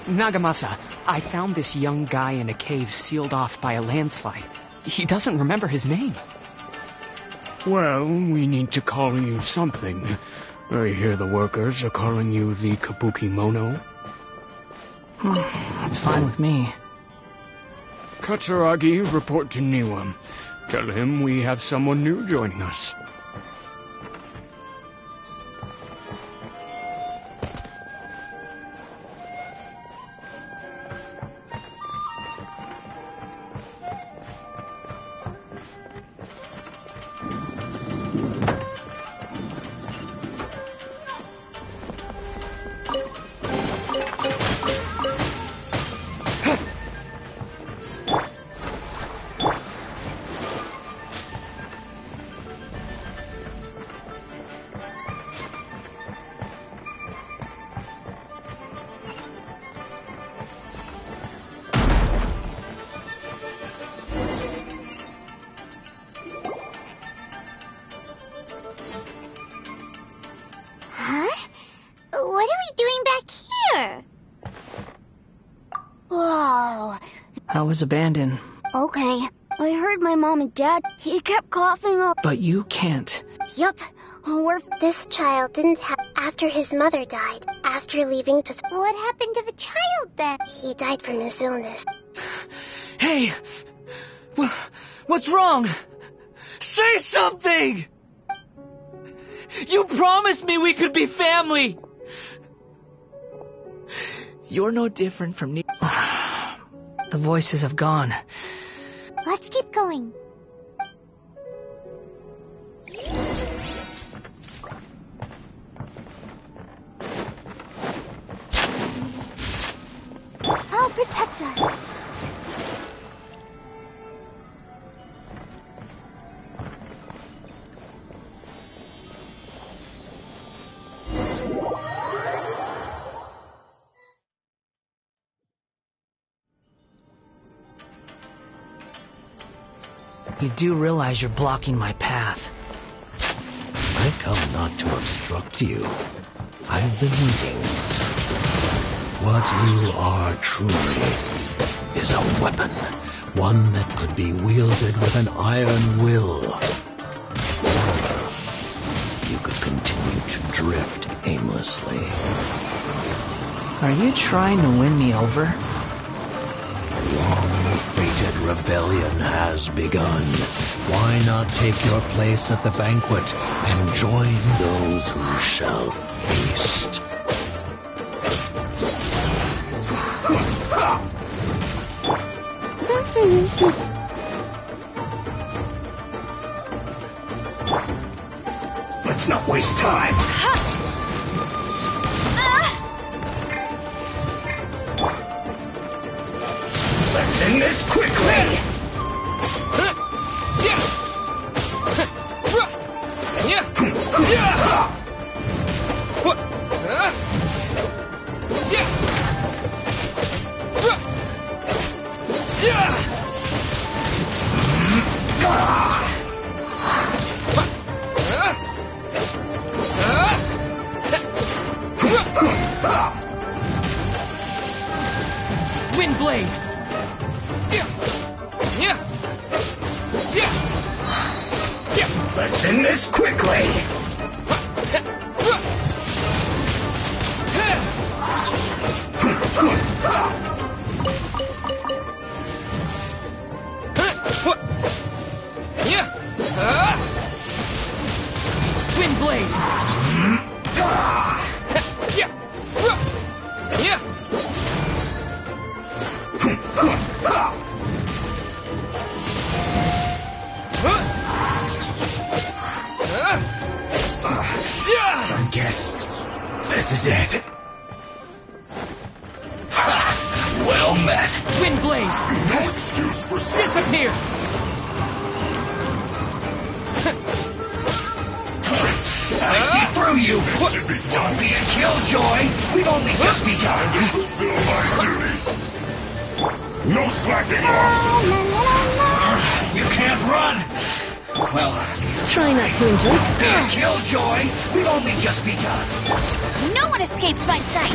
Nagamasa, I found this young guy in a cave sealed off by a landslide. He doesn't remember his name. Well, we need to call you something. I hear the workers are calling you the Kabuki Mono. That's fine with me. Katsuragi, report to Niwa. Tell him we have someone new joining us. I was abandoned. Okay. I heard my mom and dad. He kept coughing up. But you can't. Yup. This child didn't have after his mother died. After leaving to... What happened to the child then? He died from his illness. Hey! What's wrong? Say something! You promised me we could be family! You're no different from me. The voices have gone. Let's keep going. I'll protect us. You do realize you're blocking my path. I come not to obstruct you. I've been waiting. What you are truly is a weapon. One that could be wielded with an iron will. Or you could continue to drift aimlessly. Are you trying to win me over? Long-fated rebellion has begun. Why not take your place at the banquet and join those who shall feast? Let's not waste time. Let's end this quickly! Windblade! Let's end this quickly! is it. Well met. Wind blade! No excuse for Disappear! I see through you. Don't be a killjoy. We've only just begun. To fulfill my duty. No slacking off. You can't run. Well, Try not to enjoy. don't be a killjoy. We've only just begun. No one escapes my sight.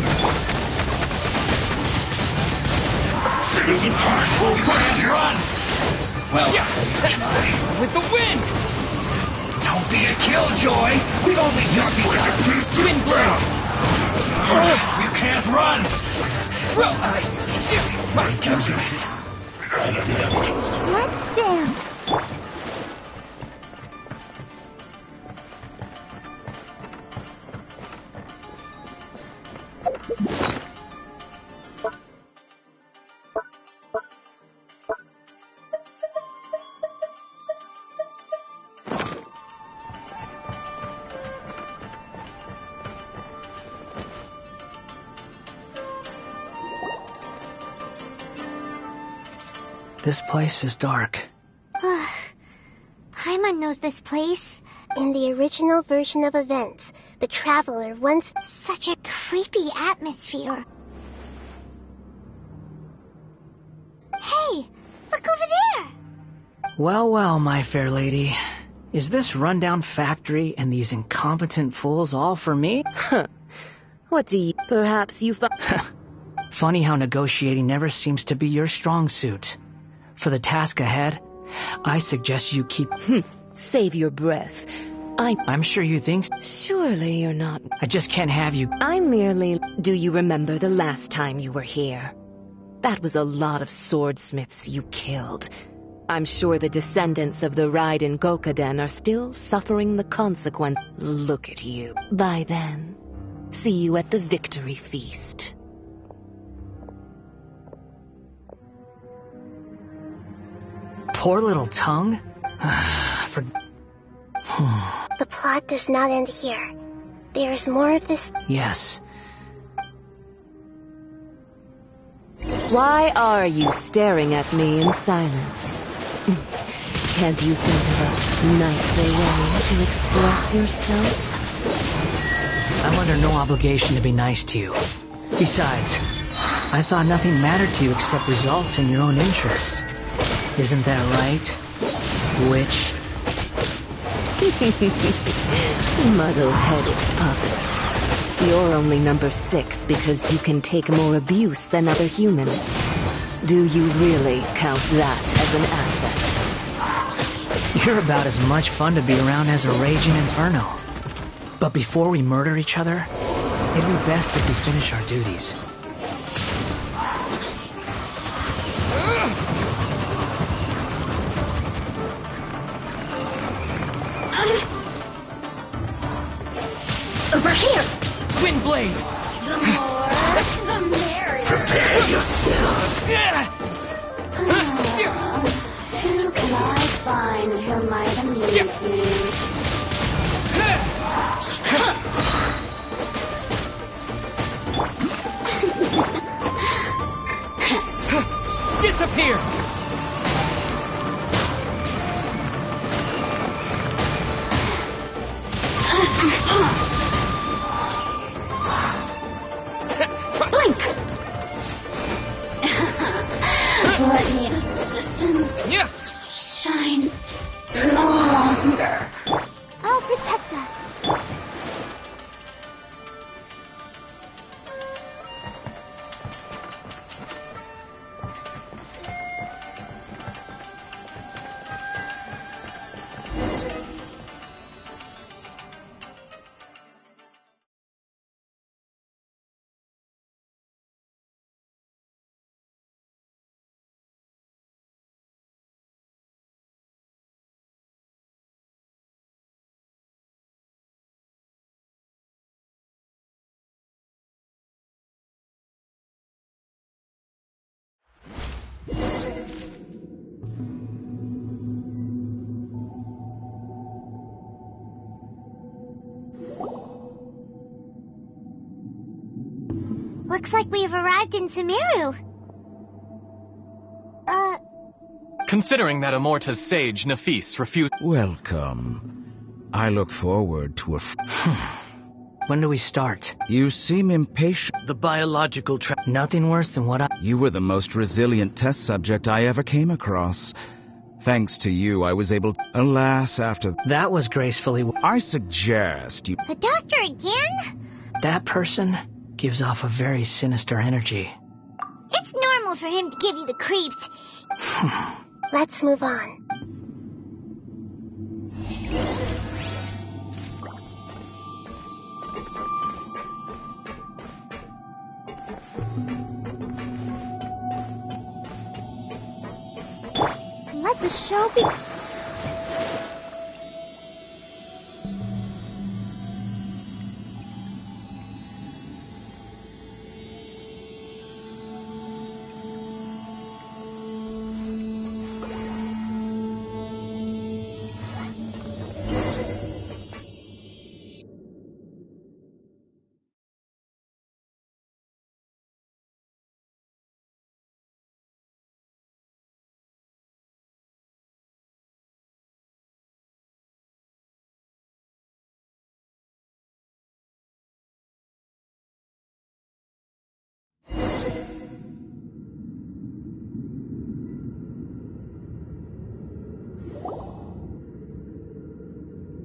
It isn't time. You can't run. Well, try. With the wind! Don't be a killjoy. We've only just begun. Wind blade! You can't run. Well, my duty. Let's dance. This place is dark. Paimon knows this place. In the original version of events, the Traveler once... Such a creepy atmosphere. Hey, look over there. Well, well, my fair lady. Is this rundown factory and these incompetent fools all for me? What do you... Perhaps you thought... Funny how negotiating never seems to be your strong suit. For the task ahead, I suggest you keep... Save your breath. I'm sure you think... Surely you're not... I just can't have you... I merely... Do you remember the last time you were here? That was a lot of swordsmiths you killed. I'm sure the descendants of the Raiden Gokaden are still suffering the consequence. Look at you. By then, see you at the victory feast. Poor little tongue? The plot does not end here. There is more of this... Yes. Why are you staring at me in silence? Can't you think of a nicer way to express yourself? I'm under no obligation to be nice to you. Besides, I thought nothing mattered to you except results in your own interests. Isn't that right, witch? Muddle-headed puppet. You're only number 6 because you can take more abuse than other humans. Do you really count that as an asset? You're about as much fun to be around as a raging inferno. But before we murder each other, it'd be best if we finish our duties. Over here. Wind blade! The more, the merrier. Prepare yourself. Who can I find who might amuse me? Disappear! Blink! What need assistance? Yeah. Shine no longer. I'll protect us. Looks like we've arrived in Sumeru. Considering that Amorta's sage, Nafis, refused... Welcome. I look forward to a... When do we start? You seem impatient. The biological Nothing worse than what I... You were the most resilient test subject I ever came across. Thanks to you, I was able... Alas, after... That was gracefully... I suggest you... The doctor again? That person gives off a very sinister energy. It's normal for him to give you the creeps. Let's move on. Let the show be...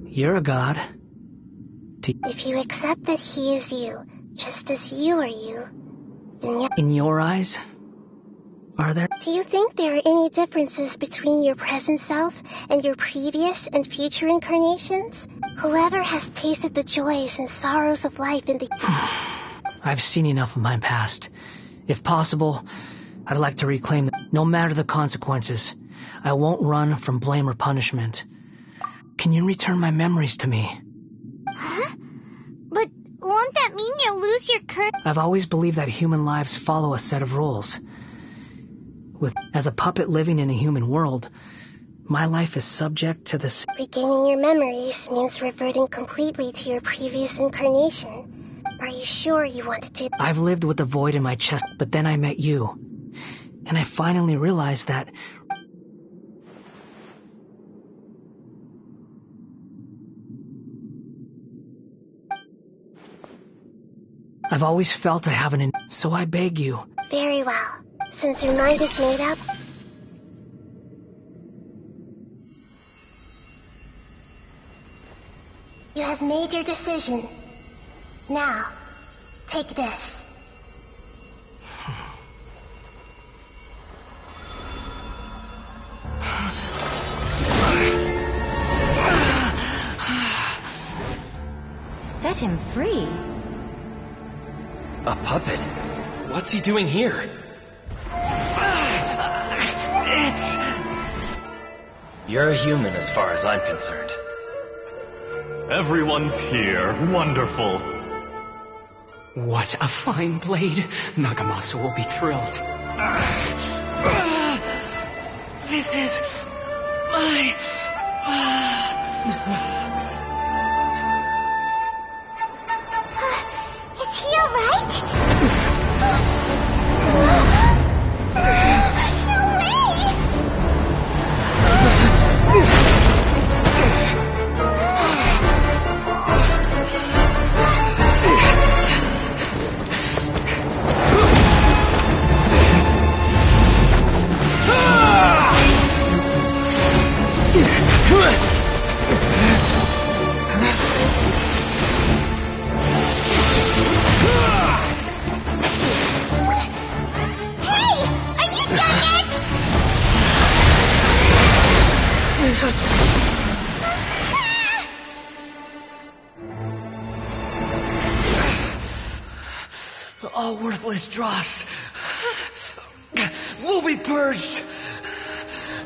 You're a god. If you accept that he is you, just as you are you, then In your eyes, are there? Do you think there are any differences between your present self and your previous and future incarnations? Whoever has tasted the joys and sorrows of life in the... I've seen enough of my past. If possible, I'd like to reclaim them, no matter the consequences. I won't run from blame or punishment. Can you return my memories to me? Huh? But won't that mean you'll lose your curse? I've always believed that human lives follow a set of rules. As a puppet living in a human world, my life is subject to this. Regaining your memories means reverting completely to your previous incarnation. Are you sure you want to do... I've lived with the void in my chest, but then I met you. And I finally realized that... I've always felt I have so I beg you. Very well. Since your mind is made up... You have made your decision. Now, take this. Set him free. A puppet? What's he doing here? You're a human as far as I'm concerned. Everyone's here. Wonderful. What a fine blade. Nagamasa will be thrilled. This is my... Is he alright? All worthless dross will be purged.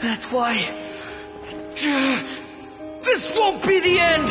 That's why this won't be the end.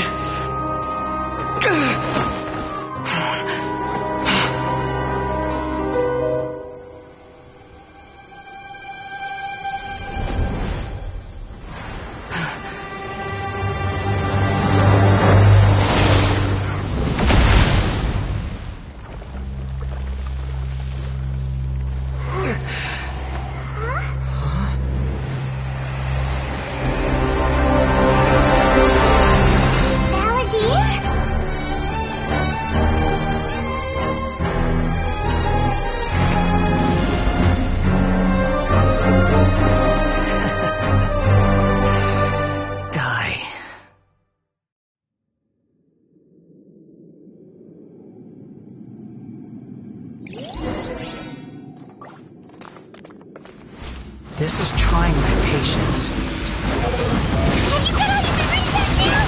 trying my patience. Have you got all your memories back now?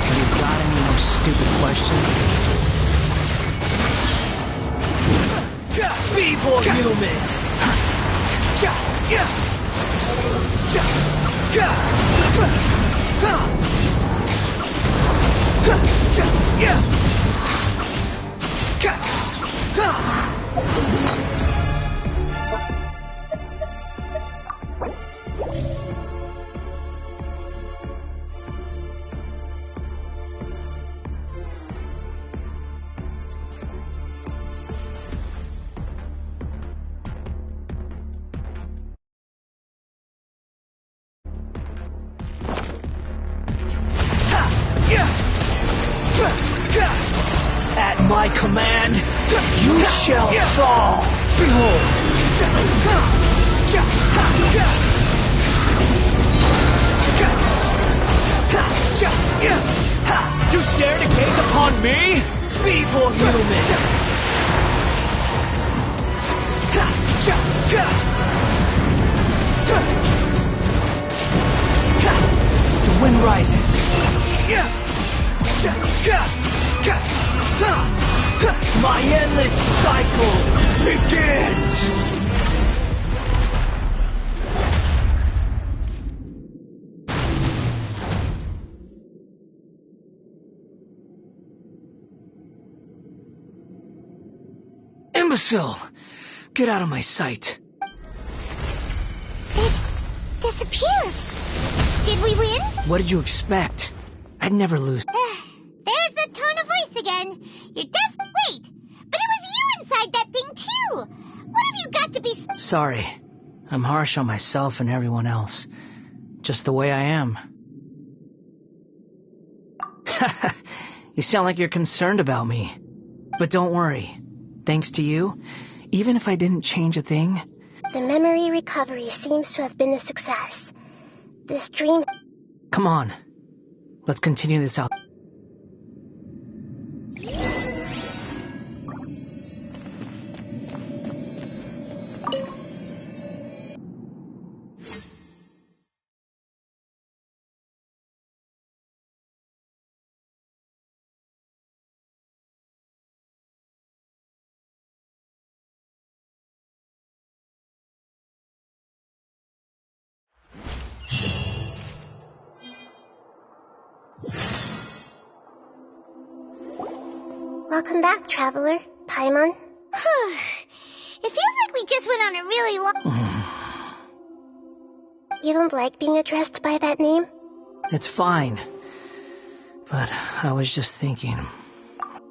Have you got any more stupid questions? Feeble human! At my command, you shall fall. Behold. You dare to gaze upon me? Feeble human. The wind rises. My endless cycle begins! Imbecile! Get out of my sight. It disappeared. Did we win? What did you expect? I'd never lose. There's the tone of voice again. You're deaf. Wait, but it was you inside that thing too. What have you got to be... Sorry. I'm harsh on myself and everyone else. Just the way I am. You sound like you're concerned about me. But don't worry. Thanks to you, even if I didn't change a thing... The memory recovery seems to have been a success. This dream... Come on. Let's continue this out. Welcome back, traveler. Paimon. It feels like we just went on a really long... You don't like being addressed by that name? It's fine. But I was just thinking...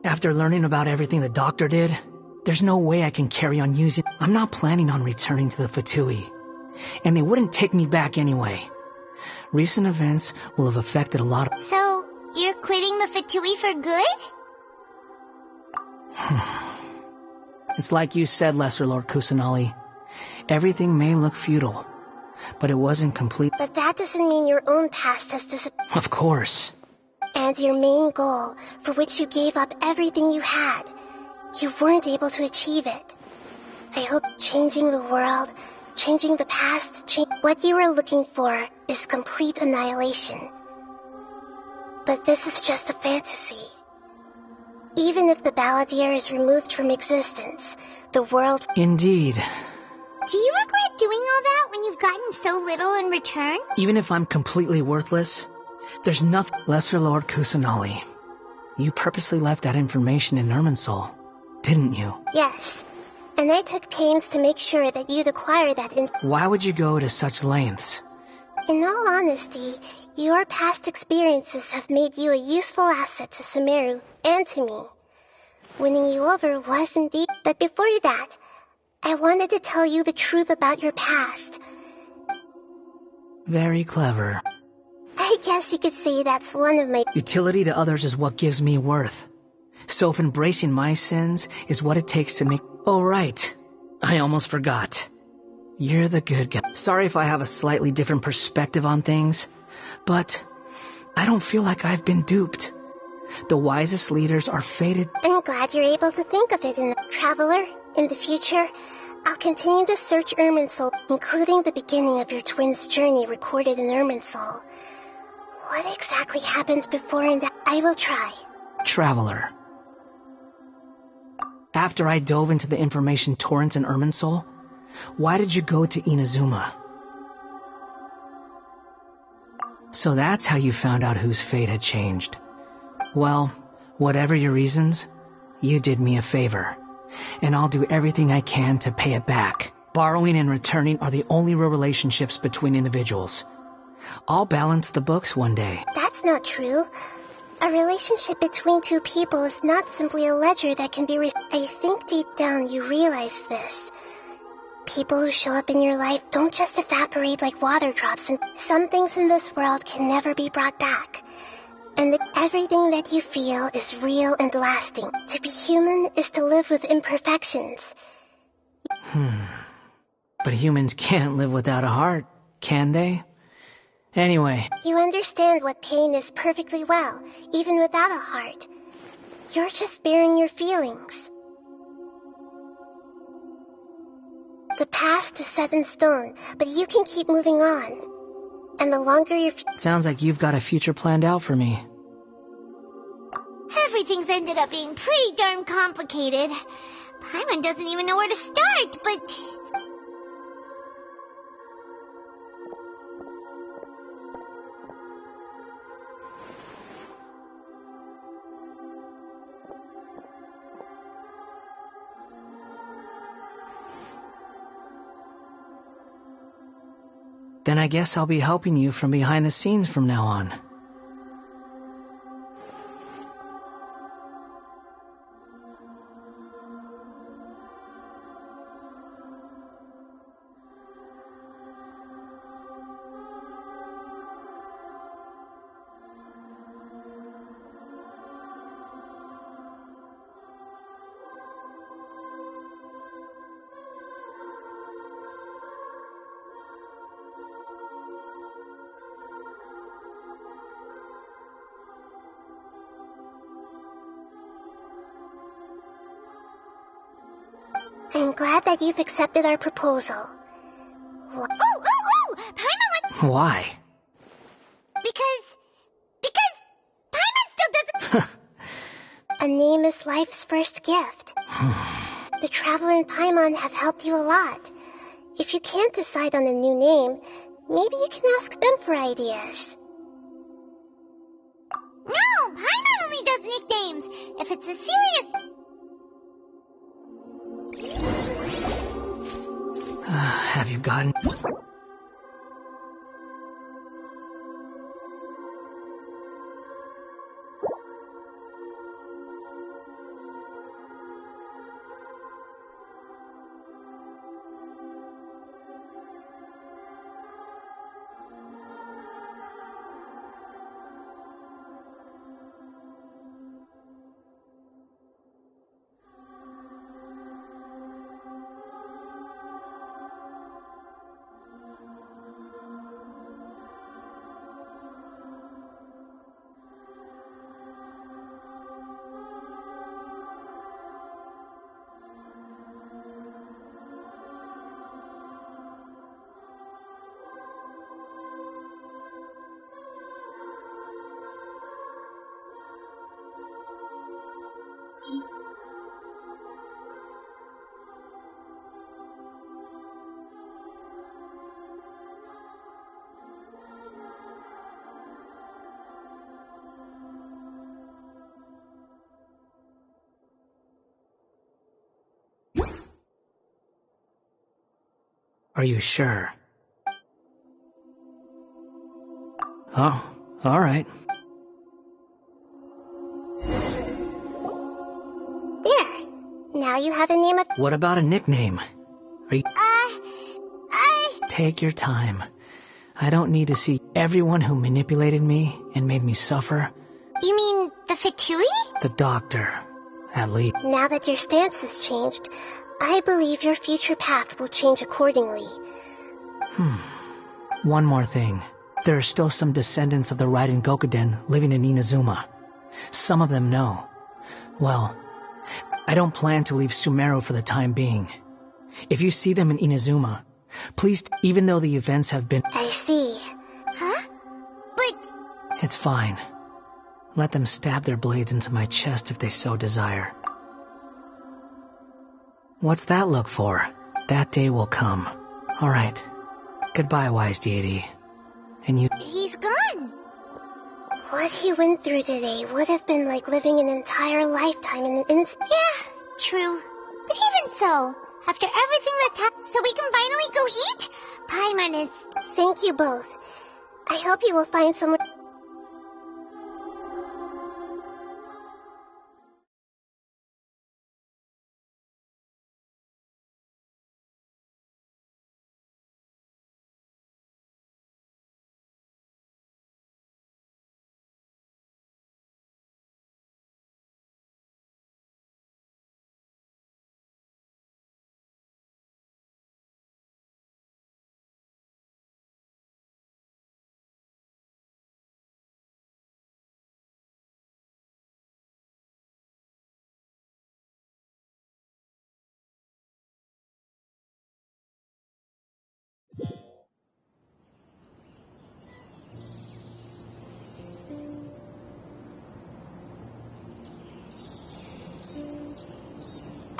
After learning about everything the doctor did, there's no way I can carry on using... I'm not planning on returning to the Fatui. And they wouldn't take me back anyway. Recent events will have affected a lot of... So, you're quitting the Fatui for good? It's like you said, Lesser Lord Kusanali. Everything may look futile, but it wasn't complete. But that doesn't mean your own past has disappeared. Of course. And your main goal, for which you gave up everything you had, you weren't able to achieve it. I hope changing the world, changing the past, what you were looking for is complete annihilation. But this is just a fantasy. Even if the Balladeer is removed from existence, the world... Indeed. Do you regret doing all that when you've gotten so little in return? Even if I'm completely worthless, there's nothing... Lesser Lord Kusanali, you purposely left that information in Irminsul, didn't you? Yes. And I took pains to make sure that you'd acquire that Why would you go to such lengths? In all honesty, your past experiences have made you a useful asset to Sumeru and to me. Winning you over was indeed... But before that, I wanted to tell you the truth about your past. Very clever. I guess you could say that's one of my... Utility to others is what gives me worth. So if embracing my sins is what it takes to make... Oh, right. I almost forgot. You're the good guy. Sorry if I have a slightly different perspective on things, but I don't feel like I've been duped. The wisest leaders are fated... I'm glad you're able to think of it in the... Traveler, in the future, I'll continue to search Irminsul, including the beginning of your twins' journey recorded in Irminsul. What exactly happens before and I will try. Traveler. After I dove into the information torrents in Irminsul, why did you go to Inazuma? So that's how you found out whose fate had changed. Well, whatever your reasons, you did me a favor, and I'll do everything I can to pay it back. Borrowing and returning are the only real relationships between individuals. I'll balance the books one day. That's not true. A relationship between two people is not simply a ledger that can be I think deep down you realize this. People who show up in your life don't just evaporate like water drops, and some things in this world can never be brought back. And that everything that you feel is real and lasting. To be human is to live with imperfections. But humans can't live without a heart, can they? Anyway. You understand what pain is perfectly well, even without a heart. You're just bearing your feelings. The past is set in stone, but you can keep moving on. And the longer your... Sounds like you've got a future planned out for me. Everything's ended up being pretty darn complicated. Paimon doesn't even know where to start, but... Then I guess I'll be helping you from behind the scenes from now on. I'm glad that you've accepted our proposal. Paimon Why? Because Paimon still doesn't... A name is life's first gift. The Traveler and Paimon have helped you a lot. If you can't decide on a new name, maybe you can ask them for ideas. No, Paimon only does nicknames. If it's a serious... Have you gotten... Are you sure? Oh, all right. There. Now you have a name of... What about a nickname? Are you... Take your time. I don't need to see everyone who manipulated me and made me suffer. You mean the Fatui? The doctor, at least. Now that your stance has changed, I believe your future path will change accordingly. One more thing. There are still some descendants of the Raiden Gokuden living in Inazuma. Some of them know. Well, I don't plan to leave Sumeru for the time being. If you see them in Inazuma, please, even though the events have been... I see. Huh? But... It's fine. Let them stab their blades into my chest if they so desire. What's that look for? That day will come. All right. Goodbye, wise deity. And you... He's gone. What he went through today would have been like living an entire lifetime in an instant. Yeah, true. But even so, after everything that's happened, so we can finally go eat? Paimon is... Thank you both. I hope you will find someone...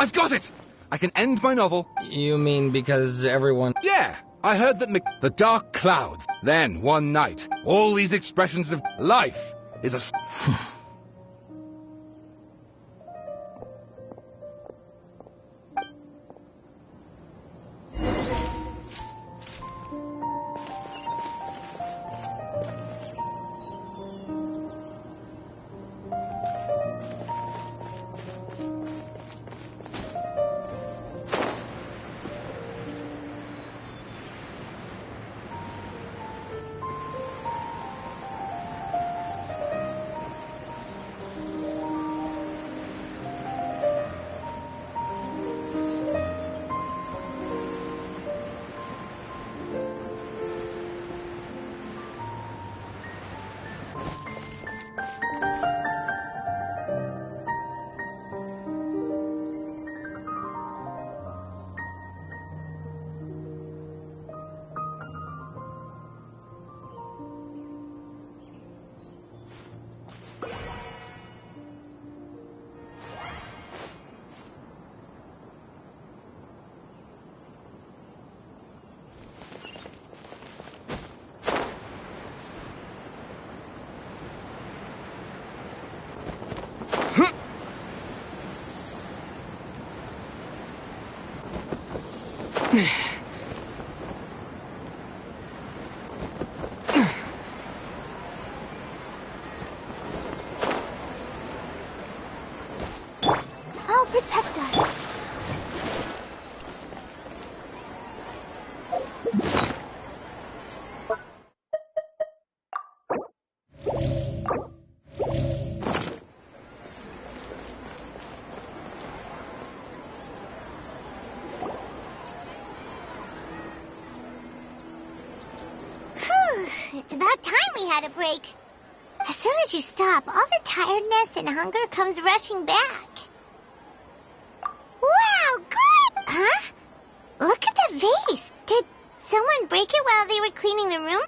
I've got it! I can end my novel. You mean because everyone... Yeah! I heard that the dark clouds. Then, one night, all these expressions of life is a... I'll protect us. It's about time we had a break. As soon as you stop, all the tiredness and hunger comes rushing back. Wow, great! Huh? Look at the vase. Did someone break it while they were cleaning the room?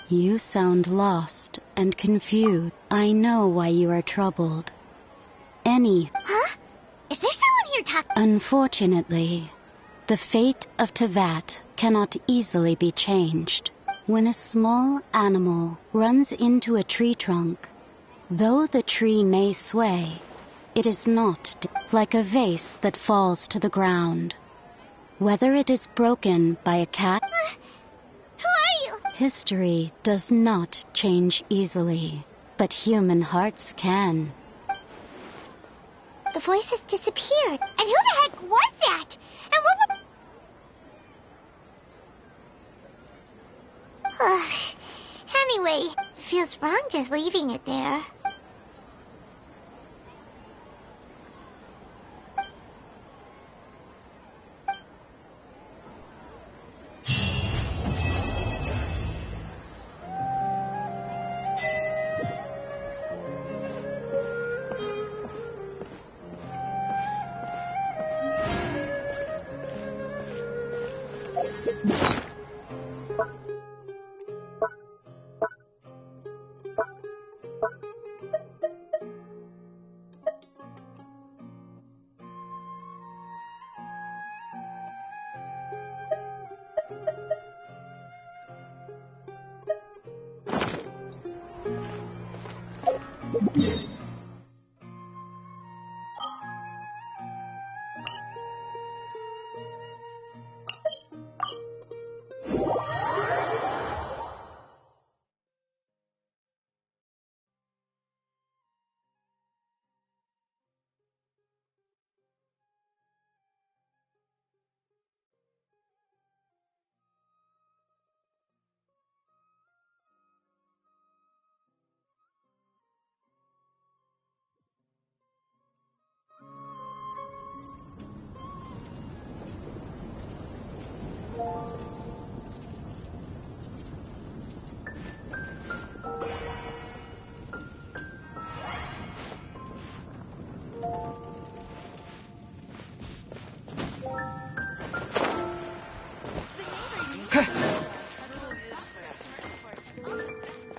You sound lost and confused. I know why you are troubled. Huh? Is there someone here talking? Unfortunately, the fate of Tevat cannot easily be changed. When a small animal runs into a tree trunk, though the tree may sway, it is not like a vase that falls to the ground. Whether it is broken by a cat... Who are you? History does not change easily, but human hearts can. The voice has disappeared. And who the heck was that? And what were... Anyway, it feels wrong just leaving it there.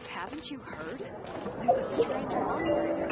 Haven't you heard? There's a stranger on there.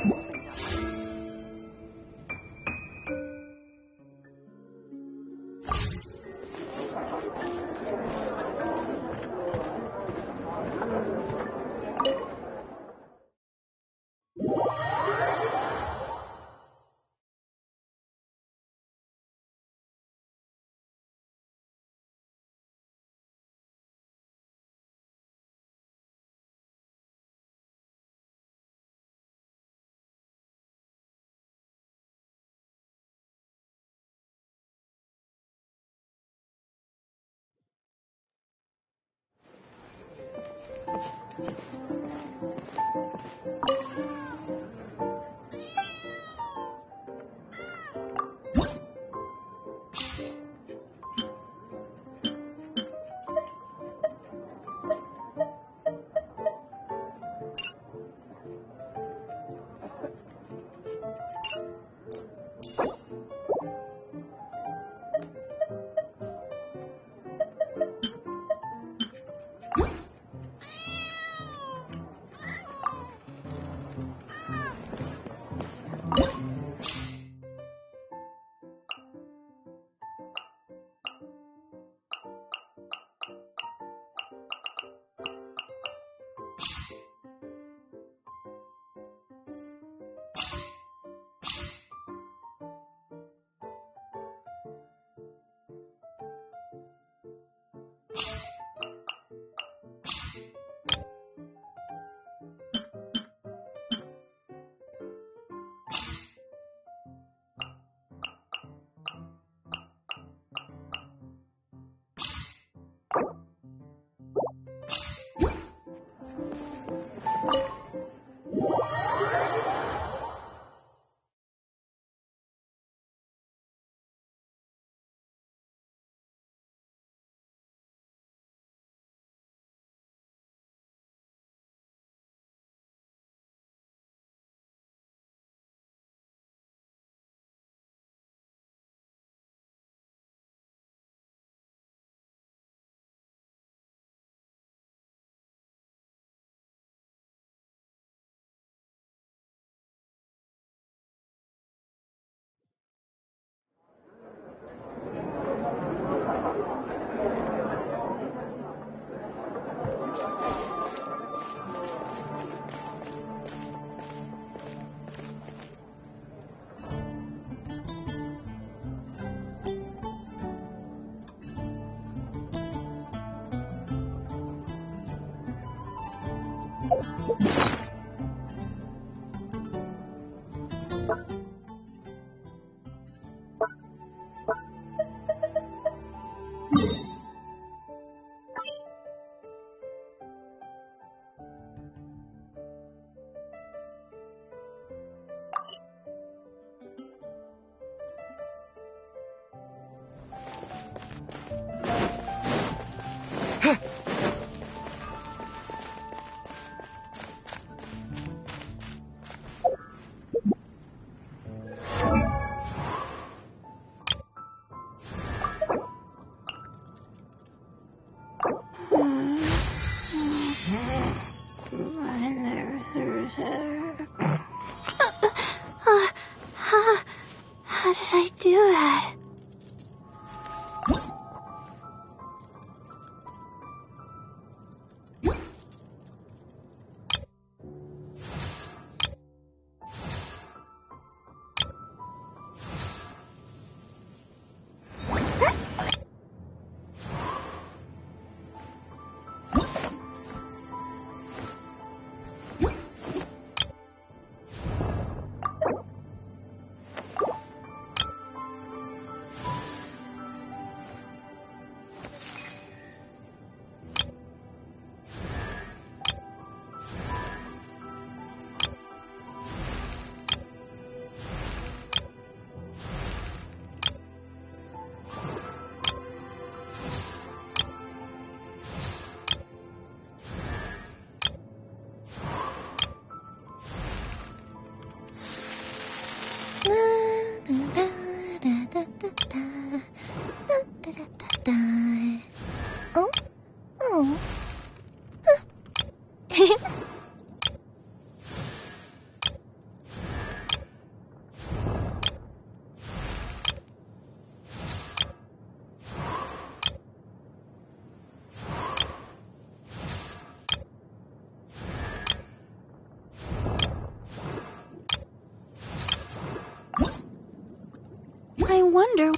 wonder...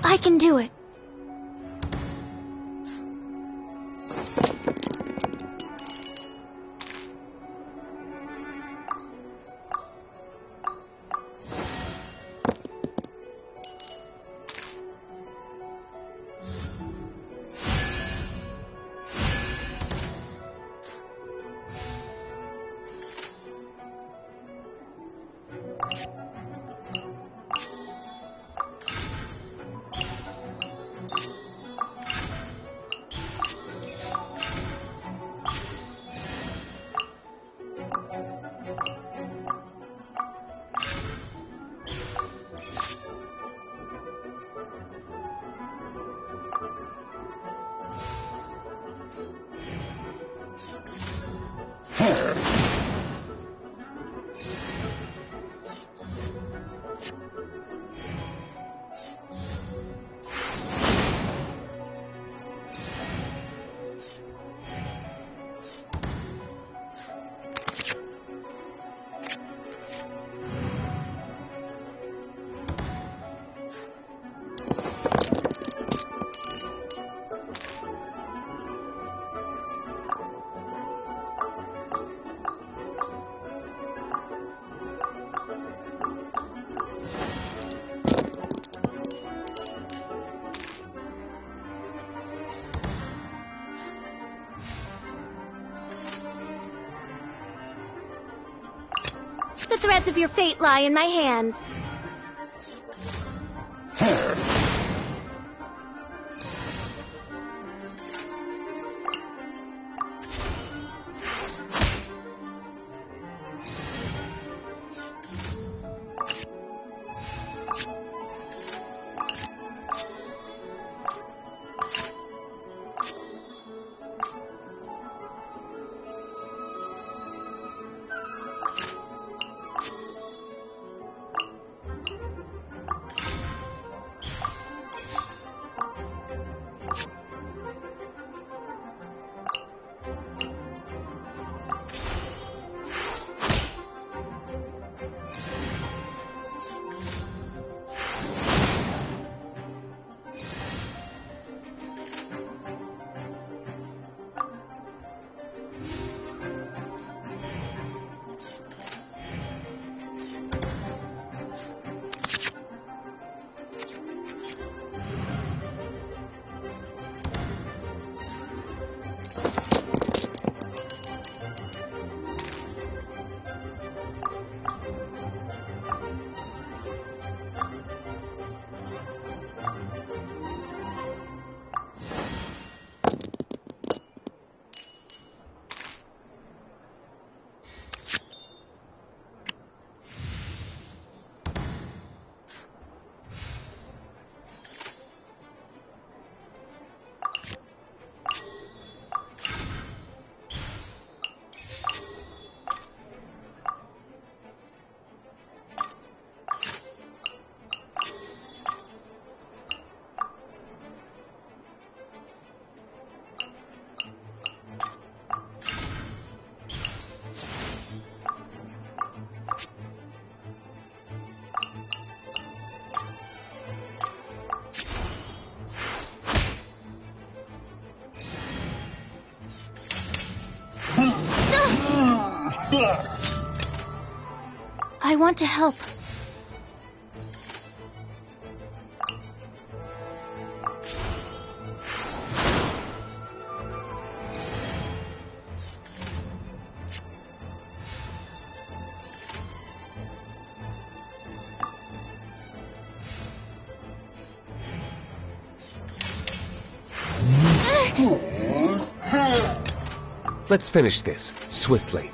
I can do it. The threads of your fate lie in my hands. I want to help. Let's finish this, swiftly.